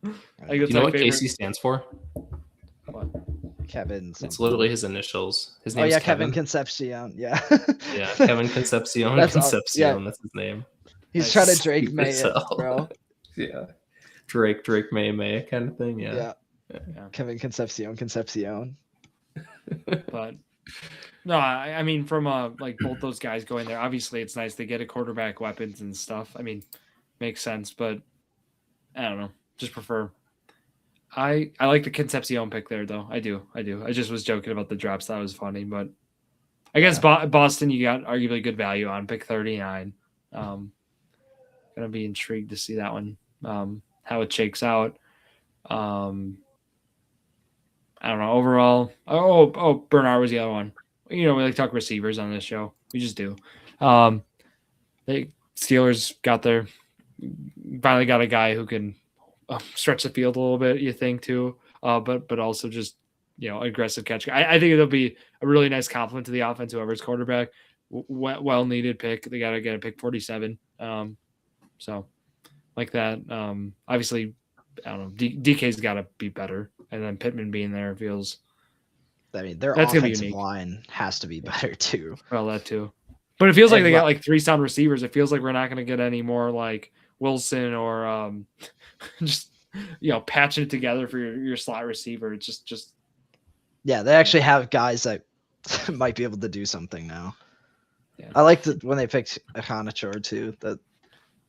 [SPEAKER 3] you know what KC stands for?
[SPEAKER 1] What?
[SPEAKER 2] Kevin.
[SPEAKER 3] It's literally his initials. His name is
[SPEAKER 2] Kevin Concepcion. Yeah.
[SPEAKER 3] Yeah, Kevin Concepcion. That's his name.
[SPEAKER 2] He's trying to Drake May it, bro.
[SPEAKER 3] Yeah. Drake May kind of thing. Yeah.
[SPEAKER 2] Kevin Concepcion.
[SPEAKER 1] But no, I mean, from like both those guys going there, obviously it's nice they get a quarterback, weapons and stuff. I mean, makes sense, but I don't know. Just prefer. I like the Concepcion pick there, though. I do. I just was joking about the drops. That was funny, but I guess Boston, you got arguably good value on pick 39. Gonna be intrigued to see that one, how it shakes out. I don't know. Overall, Bernard was the other one. We like to talk receivers on this show. We just do. They Steelers finally got a guy who can stretch the field a little bit. You think too, but also just aggressive catch. I think it'll be a really nice compliment to the offense. Whoever's quarterback, well needed pick. They got to get a pick 47. So like that. Obviously, I don't know. DK's got to be better. And then Pittman being there feels.
[SPEAKER 2] I mean, their offensive line has to be better too.
[SPEAKER 1] Well, that too. But it feels like they got like 3 sound receivers. It feels like we're not going to get any more like Wilson or just patching it together for your slot receiver. It's just.
[SPEAKER 2] Yeah, they actually have guys that might be able to do something now.
[SPEAKER 1] Yeah.
[SPEAKER 2] I liked it when they picked Akonachor too. That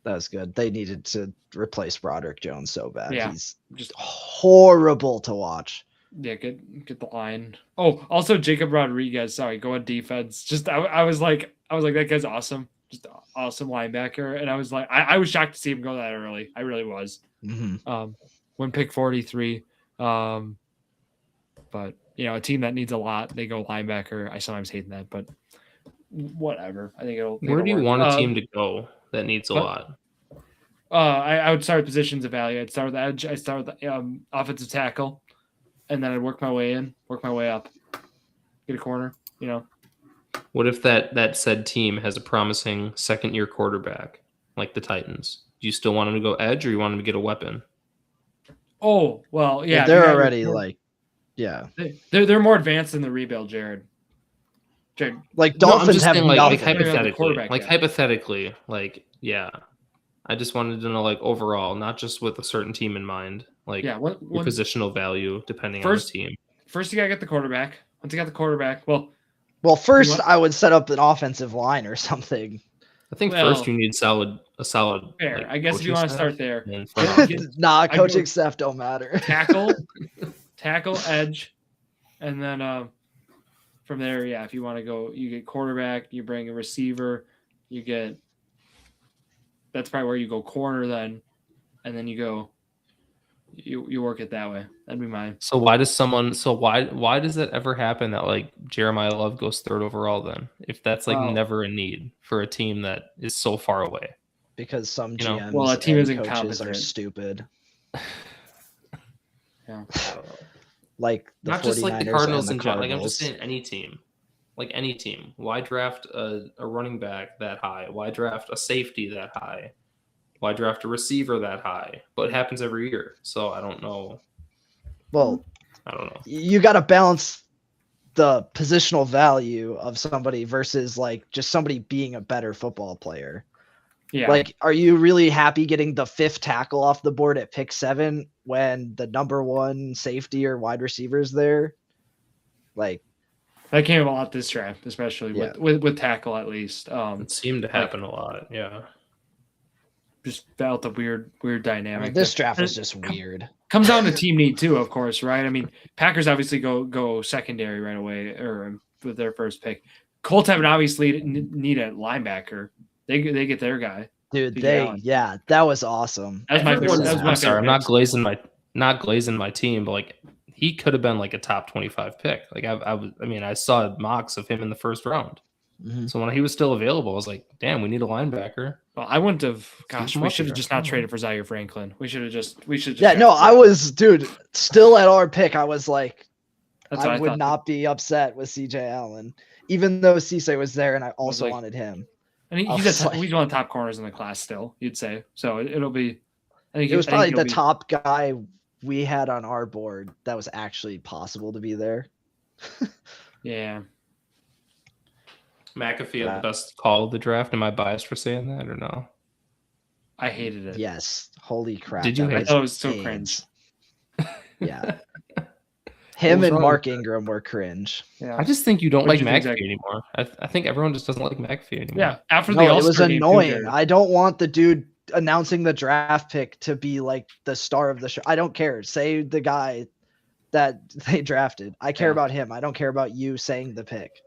[SPEAKER 2] was good. They needed to replace Broderick Jones so bad.
[SPEAKER 1] Yeah,
[SPEAKER 2] he's just horrible to watch.
[SPEAKER 1] Yeah, get the line. Oh, also Jacob Rodriguez. Sorry, go on defense. Just I was like that guy's awesome. Just awesome linebacker. And I was like, I was shocked to see him go that early. I really was.
[SPEAKER 2] Mm-hmm.
[SPEAKER 1] When pick 43. But a team that needs a lot, they go linebacker. I sometimes hate that, but whatever. I think it'll.
[SPEAKER 3] Where do you want a team to go that needs a lot?
[SPEAKER 1] I would start with positions of value. I'd start with the edge. I'd start with the offensive tackle, and then I'd work my way up. Get a corner,
[SPEAKER 3] What if that said team has a promising second-year quarterback, like the Titans? Do you still want him to go edge, or you want him to get a weapon?
[SPEAKER 1] Oh well, yeah.
[SPEAKER 2] They're already like, yeah.
[SPEAKER 1] They're more advanced in the rebuild, Jared.
[SPEAKER 2] Like Dolphins have
[SPEAKER 3] like
[SPEAKER 2] nothing.
[SPEAKER 3] hypothetically, yeah. I just wanted to know, like, overall, not just with a certain team in mind, like your positional value depending on the team.
[SPEAKER 1] First, you gotta get the quarterback. Once you got the quarterback,
[SPEAKER 2] well, first I would set up an offensive line or something.
[SPEAKER 3] I think first you need a solid.
[SPEAKER 1] Fair.
[SPEAKER 3] Like,
[SPEAKER 1] I guess if you want to start there.
[SPEAKER 2] Coaching staff don't matter.
[SPEAKER 1] Tackle, edge, and then from there, yeah. If you want to go, you get quarterback. You bring a receiver. You get. That's probably where you go corner then, and then you go. You work it that way. That'd be mine.
[SPEAKER 3] So why does it ever happen that like Jeremiah Love goes third overall then? If that's like never a need for a team that is so far away.
[SPEAKER 2] Because some GMs
[SPEAKER 1] a team isn't
[SPEAKER 2] coaches
[SPEAKER 1] competent.
[SPEAKER 2] are stupid.
[SPEAKER 1] Yeah.
[SPEAKER 2] Like
[SPEAKER 3] not just like the Cardinals and like I'm just saying any team. Like any team. Why draft a running back that high? Why draft a safety that high? Why draft a receiver that high? But it happens every year. So I don't know.
[SPEAKER 2] Well,
[SPEAKER 3] I don't know.
[SPEAKER 2] You got to balance the positional value of somebody versus like just somebody being a better football player.
[SPEAKER 1] Yeah.
[SPEAKER 2] Like, are you really happy getting the 5th tackle off the board at pick 7 when the number 1 safety or wide receiver is there? Like,
[SPEAKER 1] that came a lot this draft, especially with tackle at least.
[SPEAKER 3] It seemed to happen a lot. Yeah.
[SPEAKER 1] Just felt a weird dynamic.
[SPEAKER 2] This draft was just weird.
[SPEAKER 1] Comes down to team need too, of course, right? I mean, Packers obviously go secondary right away or with their first pick. Colts have an obviously need a linebacker. They get their guy.
[SPEAKER 2] Dude, that was awesome.
[SPEAKER 1] That was my
[SPEAKER 3] I'm sorry, I'm not glazing my team, but like he could have been like a top 25 pick. Like I saw mocks of him in the first round. Mm-hmm. So when he was still available, I was like, damn, we need a linebacker.
[SPEAKER 1] Well, I wouldn't have. Gosh, we should have just not traded for Zaire Franklin. We should have just.
[SPEAKER 2] Yeah, no, I was, dude. Still at our pick, I was like, I would not be upset with CJ Allen, even though Cisse was there, and I also wanted him.
[SPEAKER 1] And he's one of the top corners in the class still, you'd say. So it'll be.
[SPEAKER 2] It was probably the top guy we had on our board that was actually possible to be there.
[SPEAKER 1] Yeah.
[SPEAKER 3] McAfee had the best call of the draft. Am I biased for saying that or no?
[SPEAKER 1] I hated it.
[SPEAKER 2] Yes. Holy crap.
[SPEAKER 3] Did you hate it?
[SPEAKER 1] I thought it was so cringe.
[SPEAKER 2] Yeah. Him and Mark Ingram were cringe.
[SPEAKER 3] Yeah. I just think you don't like McAfee anymore. I think everyone just doesn't like McAfee anymore.
[SPEAKER 1] Yeah. After
[SPEAKER 2] it was annoying. I don't want the dude announcing the draft pick to be like the star of the show. I don't care. Say the guy that they drafted. I care about him. I don't care about you saying the pick.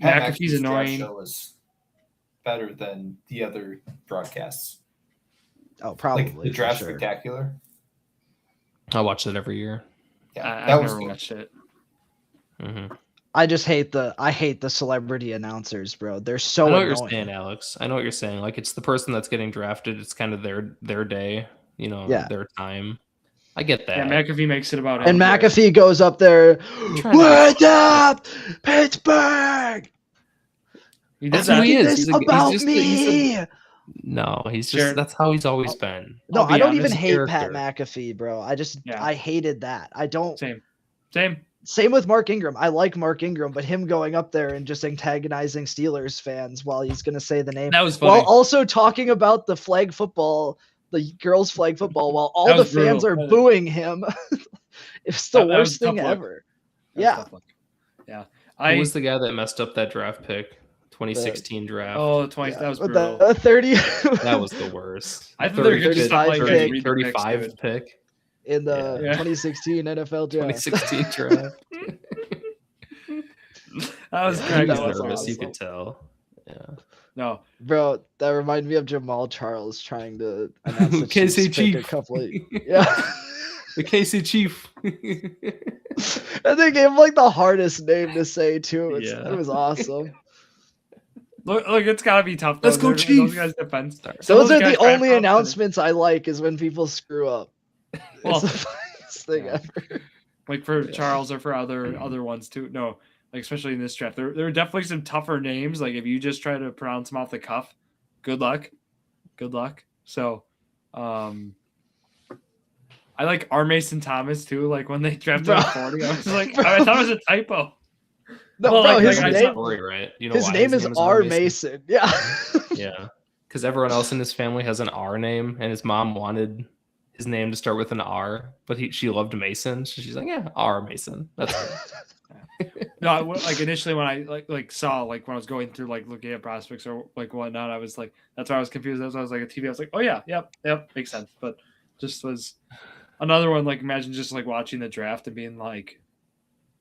[SPEAKER 1] McAfee's annoying.
[SPEAKER 4] Show was better than the other broadcasts.
[SPEAKER 2] Oh, probably
[SPEAKER 4] like the draft spectacular.
[SPEAKER 3] I watch it every year.
[SPEAKER 1] Yeah, I've never watched it.
[SPEAKER 3] Mm-hmm.
[SPEAKER 2] I just hate the celebrity announcers, bro. They're so.
[SPEAKER 3] I know
[SPEAKER 2] annoying.
[SPEAKER 3] what you're saying, Alex. I know what you're saying. Like it's the person that's getting drafted. It's kind of their day. Their time. I get that.
[SPEAKER 1] Yeah, McAfee makes it about him.
[SPEAKER 2] And McAfee goes up there, what's up, Pittsburgh?
[SPEAKER 3] That's who he is.
[SPEAKER 2] He's about me.
[SPEAKER 3] He's just that's how he's always been.
[SPEAKER 2] No, I don't even hate Pat McAfee, bro. I hated that. I don't. Same with Mark Ingram. I like Mark Ingram, but him going up there and just antagonizing Steelers fans while he's gonna say the name.
[SPEAKER 1] That was funny.
[SPEAKER 2] While also talking about the flag football. The girls' flag football while all the fans are booing him. It's the worst thing ever. Yeah.
[SPEAKER 3] Yeah. Who was the guy that messed up that draft pick? 2016 draft.
[SPEAKER 1] Oh, that was brutal.
[SPEAKER 2] 30.
[SPEAKER 3] That was the worst.
[SPEAKER 1] I thought they were
[SPEAKER 3] 35 pick.
[SPEAKER 2] In the 2016 NFL draft.
[SPEAKER 3] 2016 draft.
[SPEAKER 1] That was
[SPEAKER 3] great. He was nervous, awesome. You could tell. Yeah.
[SPEAKER 1] No,
[SPEAKER 2] bro, that reminded me of Jamal Charles trying to announce the
[SPEAKER 3] KC Chief.
[SPEAKER 2] A couple of,
[SPEAKER 3] the KC Chief.
[SPEAKER 2] And they gave him like the hardest name to say too. It was awesome.
[SPEAKER 1] Look, it's gotta be tough.
[SPEAKER 3] Let's go, Chief.
[SPEAKER 1] Those guys defense.
[SPEAKER 2] Those are the only announcements I like is when people screw up. Well, it's the funniest thing ever.
[SPEAKER 1] Like for Charles or for other ones too. No, like especially in this draft. There are definitely some tougher names. Like if you just try to pronounce them off the cuff, good luck. So, I like R. Mason Thomas too. Like when they drafted him at 40, I was like, I thought it was a typo.
[SPEAKER 2] No,
[SPEAKER 1] Well,
[SPEAKER 2] bro,
[SPEAKER 1] like,
[SPEAKER 2] his
[SPEAKER 1] like,
[SPEAKER 2] name,
[SPEAKER 3] Story, right? You know
[SPEAKER 2] his
[SPEAKER 3] why
[SPEAKER 2] name is R. Mason. Yeah.
[SPEAKER 3] Yeah, because everyone else in his family has an R name, and his mom wanted his name to start with an R, but she loved Mason, so she's like, yeah, R. Mason. That's it.
[SPEAKER 1] No, like initially when I like saw like when I was going through like looking at prospects or like whatnot, I was like, that's why I was confused. As I was like a TV, I was like, oh yeah, yep, makes sense. But just was another one. Like imagine just like watching the draft and being like,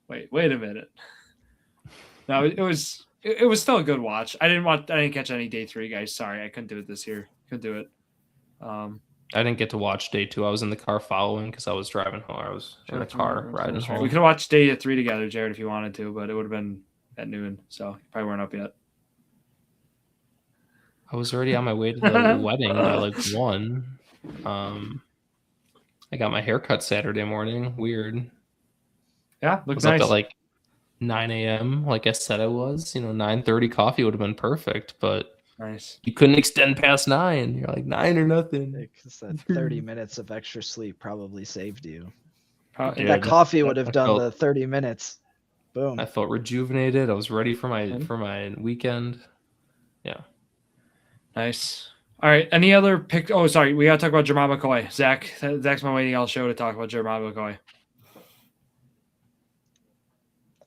[SPEAKER 1] wait a minute. No, it was still a good watch. I didn't catch any day 3 guys. Sorry, I couldn't do it this year. Couldn't do it.
[SPEAKER 3] I didn't get to watch day 2. I was in the car following because I was driving home. I was in the car riding home.
[SPEAKER 1] We could have watched day 3 together, Jared, if you wanted to, but it would have been at noon, so you probably weren't up yet.
[SPEAKER 3] I was already on my way to the wedding by like 1. I got my hair cut Saturday morning. Weird.
[SPEAKER 1] Yeah,
[SPEAKER 3] I
[SPEAKER 1] looks
[SPEAKER 3] was
[SPEAKER 1] nice.
[SPEAKER 3] up at like 9 a.m. like I said I was. 9:30 coffee would have been perfect, but
[SPEAKER 1] Nice.
[SPEAKER 3] you couldn't extend past 9. You're like 9 or nothing.
[SPEAKER 2] Because that 30 minutes of extra sleep probably saved you.
[SPEAKER 1] Yeah,
[SPEAKER 2] That coffee would have
[SPEAKER 3] I
[SPEAKER 2] done
[SPEAKER 3] felt-
[SPEAKER 2] the 30 minutes. Boom.
[SPEAKER 3] I felt rejuvenated. I was ready for my weekend. Yeah.
[SPEAKER 1] Nice. All right. Any other pick? Oh, sorry. We got to talk about Jermai McCoy. Zach's been waiting all show to talk about Jermai McCoy.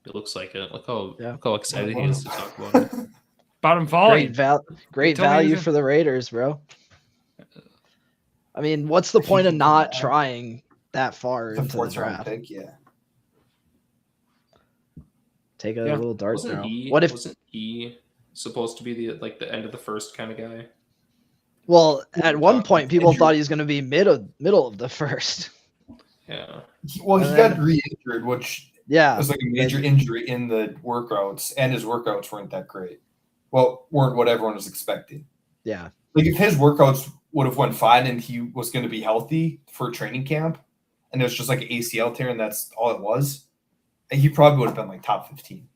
[SPEAKER 3] It looks like it. Look how excited he
[SPEAKER 4] Yeah.
[SPEAKER 3] is to talk about it.
[SPEAKER 1] About him falling.
[SPEAKER 2] Great
[SPEAKER 1] Tell me
[SPEAKER 2] value
[SPEAKER 1] he's a-
[SPEAKER 2] for the Raiders, bro. I mean, what's the point of not trying that far
[SPEAKER 4] The
[SPEAKER 2] into the
[SPEAKER 4] 4th round
[SPEAKER 2] draft?
[SPEAKER 4] pick, yeah.
[SPEAKER 2] Take a little dart throw.
[SPEAKER 3] Wasn't he supposed to be the end of the first kind of guy?
[SPEAKER 2] Well, at one point, people
[SPEAKER 4] Injury.
[SPEAKER 2] thought he was going to be middle of the first.
[SPEAKER 3] Yeah.
[SPEAKER 4] He
[SPEAKER 2] And
[SPEAKER 4] got
[SPEAKER 2] then-
[SPEAKER 4] re-injured, which
[SPEAKER 2] Yeah.
[SPEAKER 4] was like a major injury in the workouts, and his workouts weren't that great. Well, weren't what everyone was expecting.
[SPEAKER 2] Yeah.
[SPEAKER 4] Like if his workouts would have went fine and he was going to be healthy for training camp, and it was just like an ACL tear and that's all it was, he probably would have been like top 15.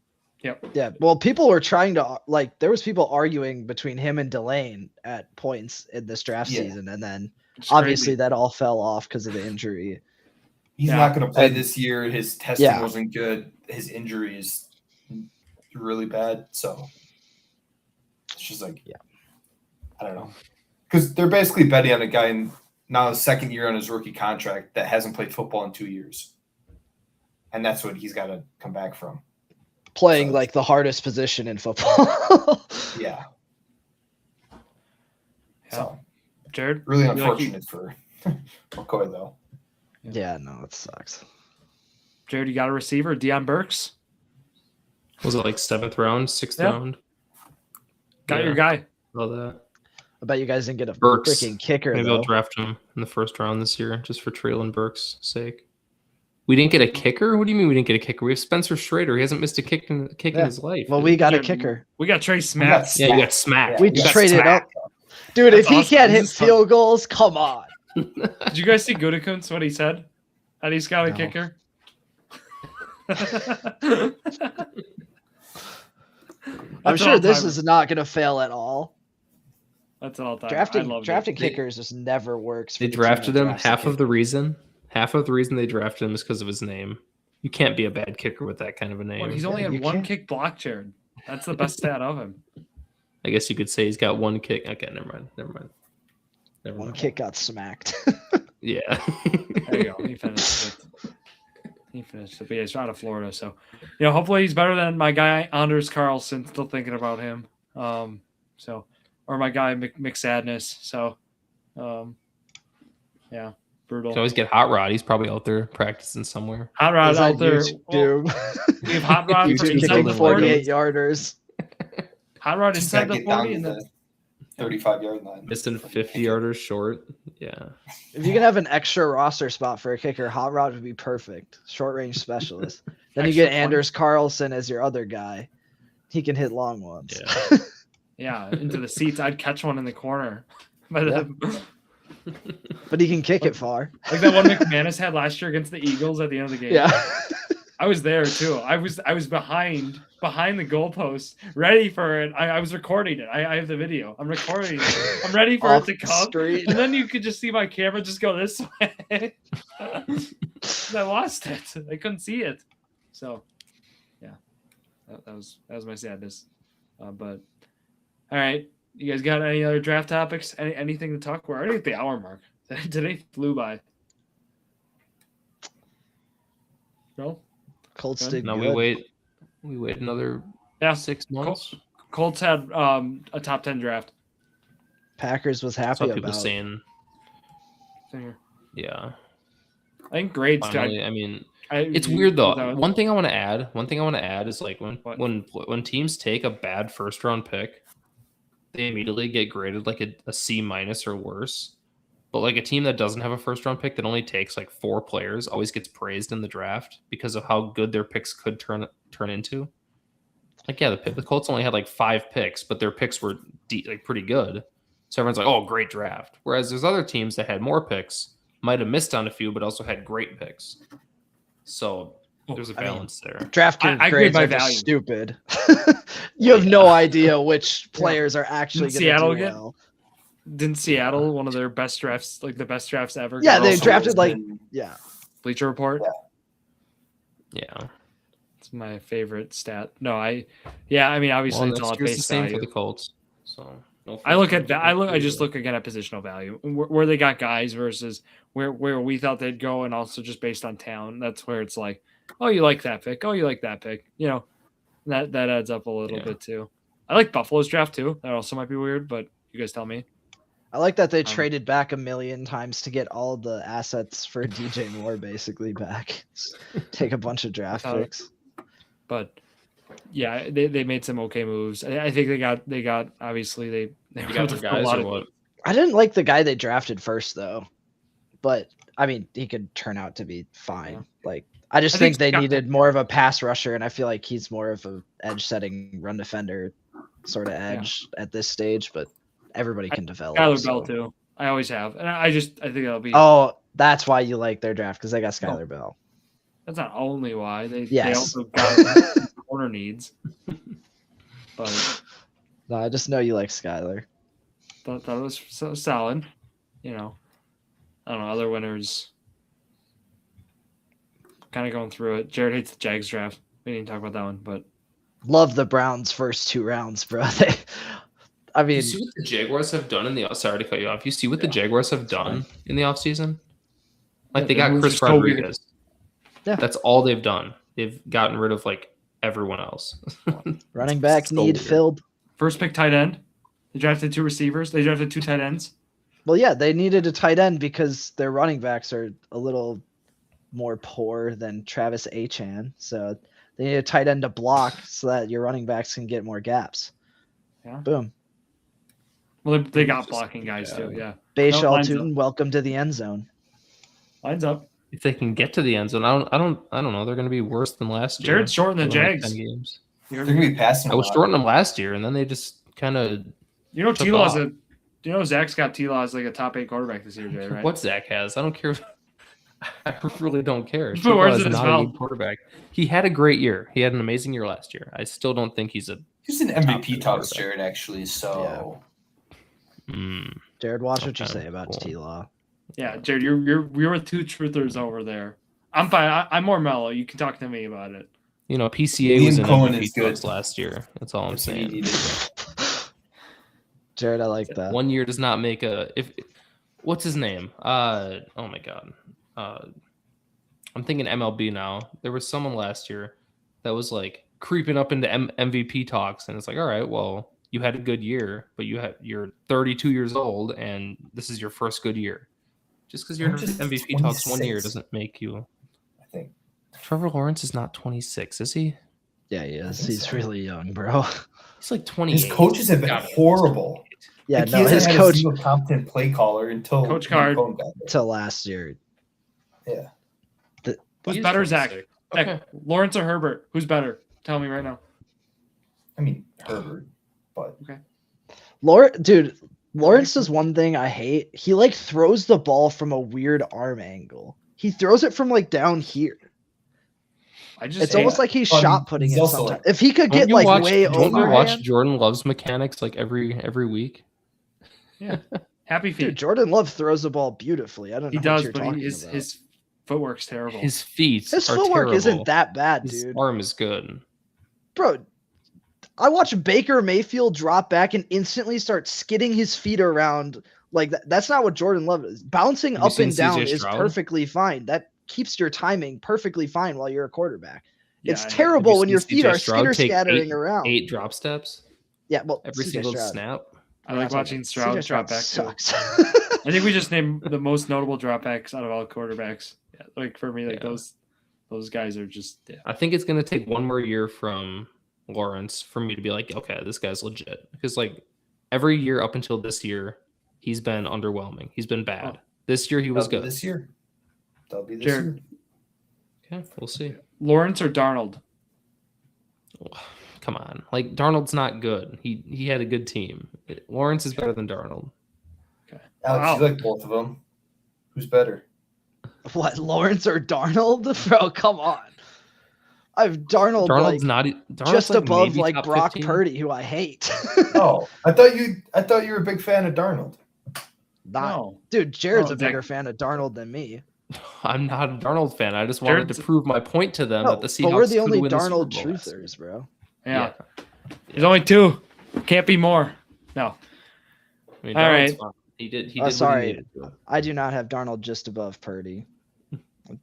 [SPEAKER 2] Yeah. Well, people were trying to there was people arguing between him and Delane at points in this draft
[SPEAKER 4] Yeah.
[SPEAKER 2] season, and then
[SPEAKER 1] It's
[SPEAKER 2] obviously
[SPEAKER 1] crazy.
[SPEAKER 2] that all fell off because of the injury.
[SPEAKER 4] He's
[SPEAKER 1] Yeah.
[SPEAKER 4] not going to play
[SPEAKER 2] And-
[SPEAKER 4] this year. His testing
[SPEAKER 2] Yeah.
[SPEAKER 4] wasn't good. His injury is really bad. So it's just like,
[SPEAKER 2] Yeah.
[SPEAKER 4] I don't know. Because they're basically betting on a guy in now his second year on his rookie contract that hasn't played football in 2 years. And that's what he's got to come back from.
[SPEAKER 2] Playing
[SPEAKER 4] So-
[SPEAKER 2] like the hardest position in football.
[SPEAKER 4] Yeah. So
[SPEAKER 1] Jared?
[SPEAKER 4] really
[SPEAKER 1] You like
[SPEAKER 4] unfortunate for McCoy, though.
[SPEAKER 2] Yeah, no, it sucks.
[SPEAKER 1] Jared, you got a receiver? Deion Burks?
[SPEAKER 3] Was it like 7th round, 6th
[SPEAKER 1] Yeah.
[SPEAKER 3] round?
[SPEAKER 1] Got your guy.
[SPEAKER 3] All that.
[SPEAKER 2] I bet you guys didn't get a
[SPEAKER 3] Burks.
[SPEAKER 2] freaking kicker
[SPEAKER 3] Maybe
[SPEAKER 2] though.
[SPEAKER 3] I'll draft him in the 1st round this year just for Traylon Burks' sake. We didn't get a kicker? What do you mean we didn't get a kicker? We have Spencer Schrader. He hasn't missed a kick in
[SPEAKER 2] Yeah.
[SPEAKER 3] his life.
[SPEAKER 2] Well,
[SPEAKER 3] dude.
[SPEAKER 2] we got a
[SPEAKER 1] Dude,
[SPEAKER 2] kicker.
[SPEAKER 1] We got Trey Smack.
[SPEAKER 3] Yeah, you got smacked.
[SPEAKER 2] We
[SPEAKER 3] You got
[SPEAKER 2] traded
[SPEAKER 3] smacked.
[SPEAKER 2] up. Dude,
[SPEAKER 1] That's
[SPEAKER 2] if he
[SPEAKER 1] awesome.
[SPEAKER 2] can't hit
[SPEAKER 1] This is fun.
[SPEAKER 2] field goals, come on.
[SPEAKER 1] Did you guys see Gutekunst, what he said? That he's got a
[SPEAKER 2] No.
[SPEAKER 1] kicker?
[SPEAKER 2] I'm
[SPEAKER 1] That's an
[SPEAKER 2] sure this
[SPEAKER 1] all-timer.
[SPEAKER 2] is not going to fail at all.
[SPEAKER 1] That's an all-time.
[SPEAKER 2] Drafting kickers just never works.
[SPEAKER 3] They
[SPEAKER 2] for the team that
[SPEAKER 3] drafted him.
[SPEAKER 2] drafts a
[SPEAKER 3] Half of the
[SPEAKER 2] kicker.
[SPEAKER 3] reason they drafted him is because of his name. You can't be a bad kicker with that kind of a name.
[SPEAKER 1] He's only had
[SPEAKER 2] You
[SPEAKER 1] one
[SPEAKER 2] can't.
[SPEAKER 1] kick block, Jared. That's the best stat of him.
[SPEAKER 3] I guess you could say he's got one kick. Okay, never mind.
[SPEAKER 2] One kick got smacked.
[SPEAKER 3] Yeah.
[SPEAKER 1] There you go. He finished it. But yeah, he's out of Florida. So, hopefully he's better than my guy, Anders Carlson. Still thinking about him. Or my guy, McSadness. So, yeah, brutal.
[SPEAKER 3] You can always get Hot Rod. He's probably out there practicing somewhere.
[SPEAKER 1] Hot Rod
[SPEAKER 2] Is that
[SPEAKER 1] out there.
[SPEAKER 2] YouTube?
[SPEAKER 1] We have Hot Rod for
[SPEAKER 2] YouTube
[SPEAKER 1] inside
[SPEAKER 2] kicking
[SPEAKER 1] the
[SPEAKER 2] 48
[SPEAKER 1] 40.
[SPEAKER 2] yarders.
[SPEAKER 1] Hot Rod
[SPEAKER 4] Just
[SPEAKER 1] inside
[SPEAKER 4] gotta
[SPEAKER 1] the
[SPEAKER 4] get down
[SPEAKER 1] 40.
[SPEAKER 4] to
[SPEAKER 1] And then,
[SPEAKER 4] the 35-yard line.
[SPEAKER 3] Missing 50 yarders short. Yeah.
[SPEAKER 2] If you can have an extra roster spot for a kicker, Hot Rod would be perfect. Short range specialist. Then you
[SPEAKER 1] Extra
[SPEAKER 2] get
[SPEAKER 1] point.
[SPEAKER 2] Anders Carlson as your other guy. He can hit long ones.
[SPEAKER 3] Yeah.
[SPEAKER 1] yeah, into the seats. I'd catch one in the corner. But
[SPEAKER 2] But he can kick it far.
[SPEAKER 1] like that one McManus had last year against the Eagles at the end of the game.
[SPEAKER 2] Yeah.
[SPEAKER 1] I was there too. I was behind the goalpost, ready for it. I was recording it. I have the video. I'm recording it. I'm ready for it to come. And then you could just see my camera just go this way. I lost it. I couldn't see it. So, yeah, that was my sadness. But all right, you guys got any other draft topics? Anything to talk? We're already at the hour mark. Today flew by. No.
[SPEAKER 2] Colts did
[SPEAKER 3] No,
[SPEAKER 2] good.
[SPEAKER 3] we wait another 6 months.
[SPEAKER 1] Colts had a top 10 draft.
[SPEAKER 2] Packers was happy
[SPEAKER 3] Some
[SPEAKER 2] about.
[SPEAKER 3] people saying, yeah.
[SPEAKER 1] I think grades.
[SPEAKER 3] Finally, I mean, it's weird though. One thing I want to add is like when teams take a bad first round pick, they immediately get graded like a C- or worse. But like a team that doesn't have a first round pick that only takes like 4 players always gets praised in the draft because of how good their picks could turn into. Like, yeah, the Colts only had like 5 picks, but their picks were like pretty good. So everyone's like, oh, great draft. Whereas there's other teams that had more picks, might have missed on a few, but also had great picks. So there's a balance there.
[SPEAKER 2] Draft grades are just stupid. You have no idea which players are actually going to do well.
[SPEAKER 1] Didn't Seattle one of their best drafts, like the best drafts ever?
[SPEAKER 2] Yeah, they drafted
[SPEAKER 1] Bleacher Report.
[SPEAKER 3] Yeah,
[SPEAKER 1] it's my favorite stat. No, I mean, obviously it's all at face
[SPEAKER 3] same
[SPEAKER 1] value
[SPEAKER 3] for the Colts. So
[SPEAKER 1] I look at that. I just look again at positional value, where they got guys versus where we thought they'd go, and also just based on talent. That's where it's like, oh, you like that pick. Oh, you like that pick. You know, that adds up a little bit too. I like Buffalo's draft too. That also might be weird, but you guys tell me.
[SPEAKER 2] I like that they traded back 1,000,000 times to get all the assets for DJ Moore basically back. Take a bunch of draft picks.
[SPEAKER 1] But yeah, they made some okay moves. I think they got obviously they
[SPEAKER 3] got their guys or what?
[SPEAKER 2] I didn't like the guy they drafted first though, but I mean he could turn out to be fine. Yeah. Like I think they needed more of a pass rusher, and I feel like he's more of a edge setting run defender sort of edge at this stage, but everybody can develop.
[SPEAKER 1] Skyler Bell too. I always have, and I think that'll be.
[SPEAKER 2] Oh, that's why you like their draft because they got Skyler Bell.
[SPEAKER 1] That's not only why they also got corner needs. But
[SPEAKER 2] no, I just know you like Skyler.
[SPEAKER 1] Thought that was so solid. You know, I don't know other winners. Kind of going through it. Jared hates the Jags draft. We didn't talk about that one, but
[SPEAKER 2] love the Browns' first 2 rounds, bro. I mean,
[SPEAKER 3] you see what the Jaguars have done in the sorry to cut you off. You see what the Jaguars have done in the offseason? Like they got Chris Rodriguez. Yeah. That's all they've done. They've gotten rid of like everyone else.
[SPEAKER 2] Running back need filled.
[SPEAKER 1] First pick tight end. They drafted 2 receivers. They drafted 2 tight ends.
[SPEAKER 2] Well, yeah, they needed a tight end because their running backs are a little more poor than Travis Achan. So they need a tight end to block so that your running backs can get more gaps.
[SPEAKER 1] Yeah.
[SPEAKER 2] Boom.
[SPEAKER 1] Well, they got blocking guys too. Yeah.
[SPEAKER 2] Bashal Tootin, welcome to the end zone.
[SPEAKER 1] Lines up.
[SPEAKER 3] If they can get to the end zone, I don't know. They're going to be worse than last year.
[SPEAKER 1] Jared's shorting the Jags.
[SPEAKER 3] 10 games.
[SPEAKER 4] They're going to be passing.
[SPEAKER 3] I was shorting them last year, and then they just kind of.
[SPEAKER 1] You know, T-Law's Zach's got T-Law as like a top 8 quarterback this year, Jared, right?
[SPEAKER 3] What Zach has, I don't care. I really don't care.
[SPEAKER 1] But where's it
[SPEAKER 3] not a good quarterback. He had a great year. He had an amazing year last year. I still don't think he's an
[SPEAKER 4] MVP talks, Jared. Actually, so.
[SPEAKER 3] Yeah.
[SPEAKER 2] Jared, watch what you say about T-Law.
[SPEAKER 1] Yeah, Jared, you're with 2 truthers over there. I'm fine. I'm more mellow. You can talk to me about it.
[SPEAKER 3] You know, PCA was an MVP talks last year. That's all I'm saying.
[SPEAKER 2] Jared, I like that.
[SPEAKER 3] 1 year does not make what's his name? Oh my god. I'm thinking MLB now. There was someone last year that was like creeping up into MVP talks, and it's like, all right, well, you had a good year, but you're 32 years old, and this is your first good year. Just because you're in MVP talks 1 year doesn't make you.
[SPEAKER 4] I think
[SPEAKER 3] Trevor Lawrence is not 26, is he?
[SPEAKER 2] Yeah, he is. He's really young, bro.
[SPEAKER 3] He's like 28.
[SPEAKER 4] His coaches have been horrible.
[SPEAKER 2] Yeah,
[SPEAKER 4] like,
[SPEAKER 2] no, his coach
[SPEAKER 4] a competent play caller until
[SPEAKER 1] Coach Card
[SPEAKER 2] until last year.
[SPEAKER 4] Yeah.
[SPEAKER 1] Who's better, Zach? Okay. Lawrence or Herbert? Who's better? Tell me right now.
[SPEAKER 4] I mean Herbert, but
[SPEAKER 1] okay.
[SPEAKER 2] Lawrence does one thing I hate. He like throws the ball from a weird arm angle. He throws it from like down here. It's almost like he's
[SPEAKER 4] But
[SPEAKER 2] shot putting
[SPEAKER 4] he's
[SPEAKER 2] it
[SPEAKER 4] also
[SPEAKER 2] sometimes.
[SPEAKER 4] like-
[SPEAKER 2] If he could get like way
[SPEAKER 3] don't you
[SPEAKER 2] overhand,
[SPEAKER 3] watch Jordan Love's mechanics like every week?
[SPEAKER 1] Yeah. Happy feet.
[SPEAKER 2] dude, Jordan Love throws the ball beautifully. I don't know
[SPEAKER 1] He
[SPEAKER 2] what
[SPEAKER 1] does,
[SPEAKER 2] you're
[SPEAKER 1] but
[SPEAKER 2] talking
[SPEAKER 1] his
[SPEAKER 2] about.
[SPEAKER 1] his footwork's terrible.
[SPEAKER 3] His feet
[SPEAKER 2] His
[SPEAKER 3] are
[SPEAKER 2] footwork
[SPEAKER 3] terrible.
[SPEAKER 2] isn't that bad,
[SPEAKER 3] His
[SPEAKER 2] dude.
[SPEAKER 3] arm is good.
[SPEAKER 2] Bro, I watch Baker Mayfield drop back and instantly start skidding his feet around like that. That's not what Jordan Love is. Bouncing
[SPEAKER 3] Have you
[SPEAKER 2] up and
[SPEAKER 3] seen
[SPEAKER 2] down
[SPEAKER 3] CJ
[SPEAKER 2] is
[SPEAKER 3] Stroud?
[SPEAKER 2] perfectly fine. That keeps your timing perfectly fine while you're a quarterback.
[SPEAKER 1] Yeah,
[SPEAKER 2] It's
[SPEAKER 1] I know.
[SPEAKER 2] terrible when
[SPEAKER 3] Have you
[SPEAKER 2] your
[SPEAKER 3] seen
[SPEAKER 2] feet
[SPEAKER 3] CJ
[SPEAKER 2] are
[SPEAKER 3] Stroud take
[SPEAKER 2] skitter-scattering around.
[SPEAKER 3] 8 drop steps
[SPEAKER 2] Yeah, well,
[SPEAKER 3] every
[SPEAKER 2] CJ
[SPEAKER 3] single
[SPEAKER 2] Stroud.
[SPEAKER 3] snap.
[SPEAKER 1] I like watching Stroud
[SPEAKER 2] CJ
[SPEAKER 1] drop back too.
[SPEAKER 2] sucks.
[SPEAKER 1] I think we just named the most notable dropbacks out of all quarterbacks. Yeah, like for me, like
[SPEAKER 3] Yeah.
[SPEAKER 1] those guys are just
[SPEAKER 3] I think it's gonna take one more year from Lawrence for me to be like, okay, this guy's legit. Because like every year up until this year, he's been underwhelming. He's been bad. This year he was good.
[SPEAKER 4] This year. That'll be this
[SPEAKER 1] Jared.
[SPEAKER 4] year.
[SPEAKER 3] Okay, we'll see.
[SPEAKER 1] Lawrence or Darnold.
[SPEAKER 3] Come on, like Darnold's not good. He had a good team. Lawrence is better than Darnold.
[SPEAKER 4] Alex,
[SPEAKER 1] Wow.
[SPEAKER 4] you like both of them. Who's better?
[SPEAKER 2] What, Lawrence or Darnold? Bro, come on. I've Darnold
[SPEAKER 3] Darnold's
[SPEAKER 2] like
[SPEAKER 3] not Darnold's
[SPEAKER 2] just
[SPEAKER 3] like
[SPEAKER 2] above
[SPEAKER 3] maybe
[SPEAKER 2] like
[SPEAKER 3] top
[SPEAKER 2] Brock
[SPEAKER 3] 15.
[SPEAKER 2] Purdy, who I hate.
[SPEAKER 4] Oh, I thought you were a big fan of Darnold.
[SPEAKER 1] No.
[SPEAKER 2] Dude, Jared's
[SPEAKER 1] No,
[SPEAKER 2] a bigger fan of Darnold than me.
[SPEAKER 3] I'm not a Darnold fan. I just wanted
[SPEAKER 1] Jared's-
[SPEAKER 3] to prove my point to them
[SPEAKER 2] No,
[SPEAKER 3] that the Seahawks
[SPEAKER 2] but we're the
[SPEAKER 3] could
[SPEAKER 2] only
[SPEAKER 3] win the Super
[SPEAKER 2] Darnold
[SPEAKER 3] Bowl last year.
[SPEAKER 2] truthers, bro.
[SPEAKER 1] Yeah. There's only 2. Can't be more. No.
[SPEAKER 3] I mean,
[SPEAKER 1] All
[SPEAKER 3] Darnold's
[SPEAKER 1] right.
[SPEAKER 3] fine. He did. He
[SPEAKER 2] Oh,
[SPEAKER 3] did.
[SPEAKER 2] sorry.
[SPEAKER 3] What he needed to.
[SPEAKER 2] I do not have Darnold just above Purdy.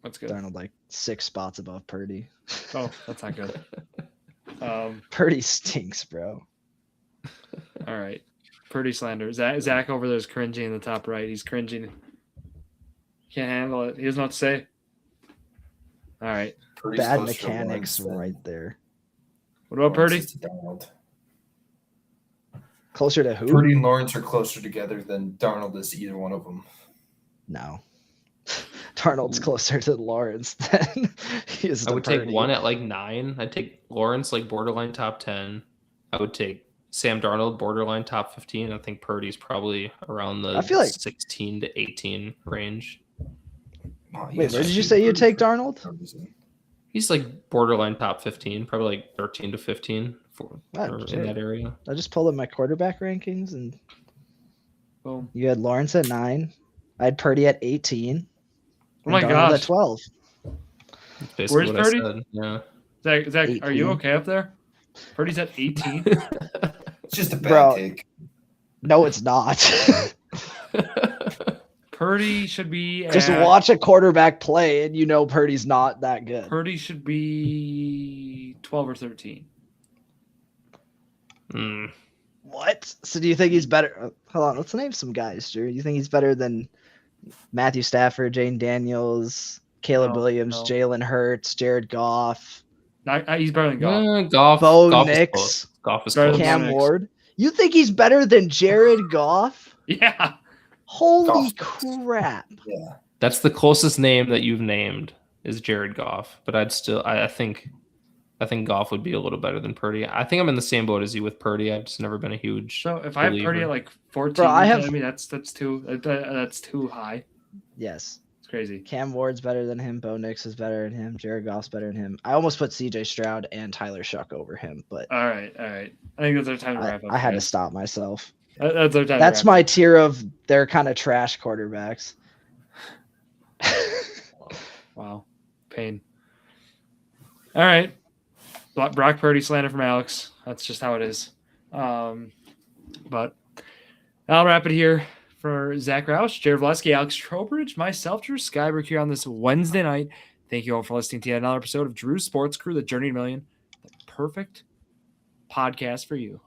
[SPEAKER 1] That's good.
[SPEAKER 2] Darnold like 6 spots above Purdy.
[SPEAKER 1] Oh, that's not good.
[SPEAKER 2] Purdy stinks, bro.
[SPEAKER 1] All right. Purdy slander. Zach over there is cringing in the top right. He's cringing. Can't handle it. He doesn't know what to say. All right.
[SPEAKER 4] Purdy's
[SPEAKER 2] Bad
[SPEAKER 4] closer to
[SPEAKER 2] mechanics
[SPEAKER 4] Lawrence than
[SPEAKER 2] right there.
[SPEAKER 1] What about
[SPEAKER 4] Lawrence
[SPEAKER 1] Purdy?
[SPEAKER 4] is to Darnold.
[SPEAKER 2] Closer to who?
[SPEAKER 4] Purdy and Lawrence are closer together than Darnold is to either one of them.
[SPEAKER 2] No. Darnold's closer to Lawrence than he is to
[SPEAKER 3] I would
[SPEAKER 2] Purdy.
[SPEAKER 3] take one at like 9. I'd take Lawrence like borderline top 10. I would take Sam Darnold borderline top 15. I think Purdy's probably around the
[SPEAKER 2] I feel like-
[SPEAKER 3] 16 to 18 range.
[SPEAKER 4] Oh,
[SPEAKER 2] Wait, where did you say you take Darnold?
[SPEAKER 3] He's like borderline top 15, probably like 13 to 15
[SPEAKER 2] Wow,
[SPEAKER 3] or in
[SPEAKER 2] shit.
[SPEAKER 3] that area.
[SPEAKER 2] I just pulled up my quarterback rankings and
[SPEAKER 1] Boom.
[SPEAKER 2] you had Lawrence at 9. I had Purdy at 18.
[SPEAKER 1] Oh my
[SPEAKER 2] and Darnold
[SPEAKER 1] gosh.
[SPEAKER 2] at 12.
[SPEAKER 3] That's basically
[SPEAKER 1] Where's
[SPEAKER 3] what
[SPEAKER 1] Purdy?
[SPEAKER 3] I said. Yeah.
[SPEAKER 1] Zach, are you
[SPEAKER 2] 18.
[SPEAKER 1] okay up there? Purdy's at 18.
[SPEAKER 4] It's just a bad
[SPEAKER 2] Bro.
[SPEAKER 4] take.
[SPEAKER 2] No, it's not.
[SPEAKER 1] Purdy should be
[SPEAKER 2] Just
[SPEAKER 1] at,
[SPEAKER 2] watch a quarterback play and you know Purdy's not that good.
[SPEAKER 1] Purdy should be 12 or 13.
[SPEAKER 2] What? So do you think he's better? Hold on, let's name some guys, Drew. You think he's better than Matthew Stafford, Jane Daniels, Caleb
[SPEAKER 1] No,
[SPEAKER 2] Williams,
[SPEAKER 1] no.
[SPEAKER 2] Jalen Hurts, Jared Goff,
[SPEAKER 1] He's better than Goff.
[SPEAKER 3] Goff.
[SPEAKER 2] Bo
[SPEAKER 3] Goff is
[SPEAKER 2] Nix,
[SPEAKER 3] close. Goff is
[SPEAKER 1] Better
[SPEAKER 3] close.
[SPEAKER 1] than
[SPEAKER 2] Cam
[SPEAKER 1] Nix.
[SPEAKER 2] Ward? You think he's better than Jared Goff?
[SPEAKER 1] Yeah.
[SPEAKER 2] Holy
[SPEAKER 4] Goff.
[SPEAKER 2] crap.
[SPEAKER 4] Yeah.
[SPEAKER 3] That's the closest name that you've named is Jared Goff, but I think Goff would be a little better than Purdy. I think I'm in the same boat as you with Purdy. I've just never been a huge.
[SPEAKER 1] So if I have Purdy
[SPEAKER 3] believer.
[SPEAKER 1] at like 14,
[SPEAKER 2] Bro, I have-
[SPEAKER 1] mean that's too high.
[SPEAKER 2] Yes.
[SPEAKER 1] It's crazy.
[SPEAKER 2] Cam Ward's better than him. Bo Nix is better than him. Jared Goff's better than him. I almost put CJ Stroud and Tyler Shuck over him, but
[SPEAKER 1] All right. I think that's our time to wrap up.
[SPEAKER 2] I had to
[SPEAKER 1] guys.
[SPEAKER 2] stop myself.
[SPEAKER 1] That's our time.
[SPEAKER 2] That's
[SPEAKER 1] to wrap
[SPEAKER 2] my tier of they're kind of trash quarterbacks.
[SPEAKER 1] up. Wow. Pain. All right. Brock Purdy slander from Alex. That's just how it is. But I'll wrap it here for Zack Rausch, Jared Valleskey, Alex Trowbridge, myself, Drew Skyberg here on this Wednesday night. Thank you all for listening to yet another episode of Drew's Sports Crew, the Journey to Million, the perfect podcast for you.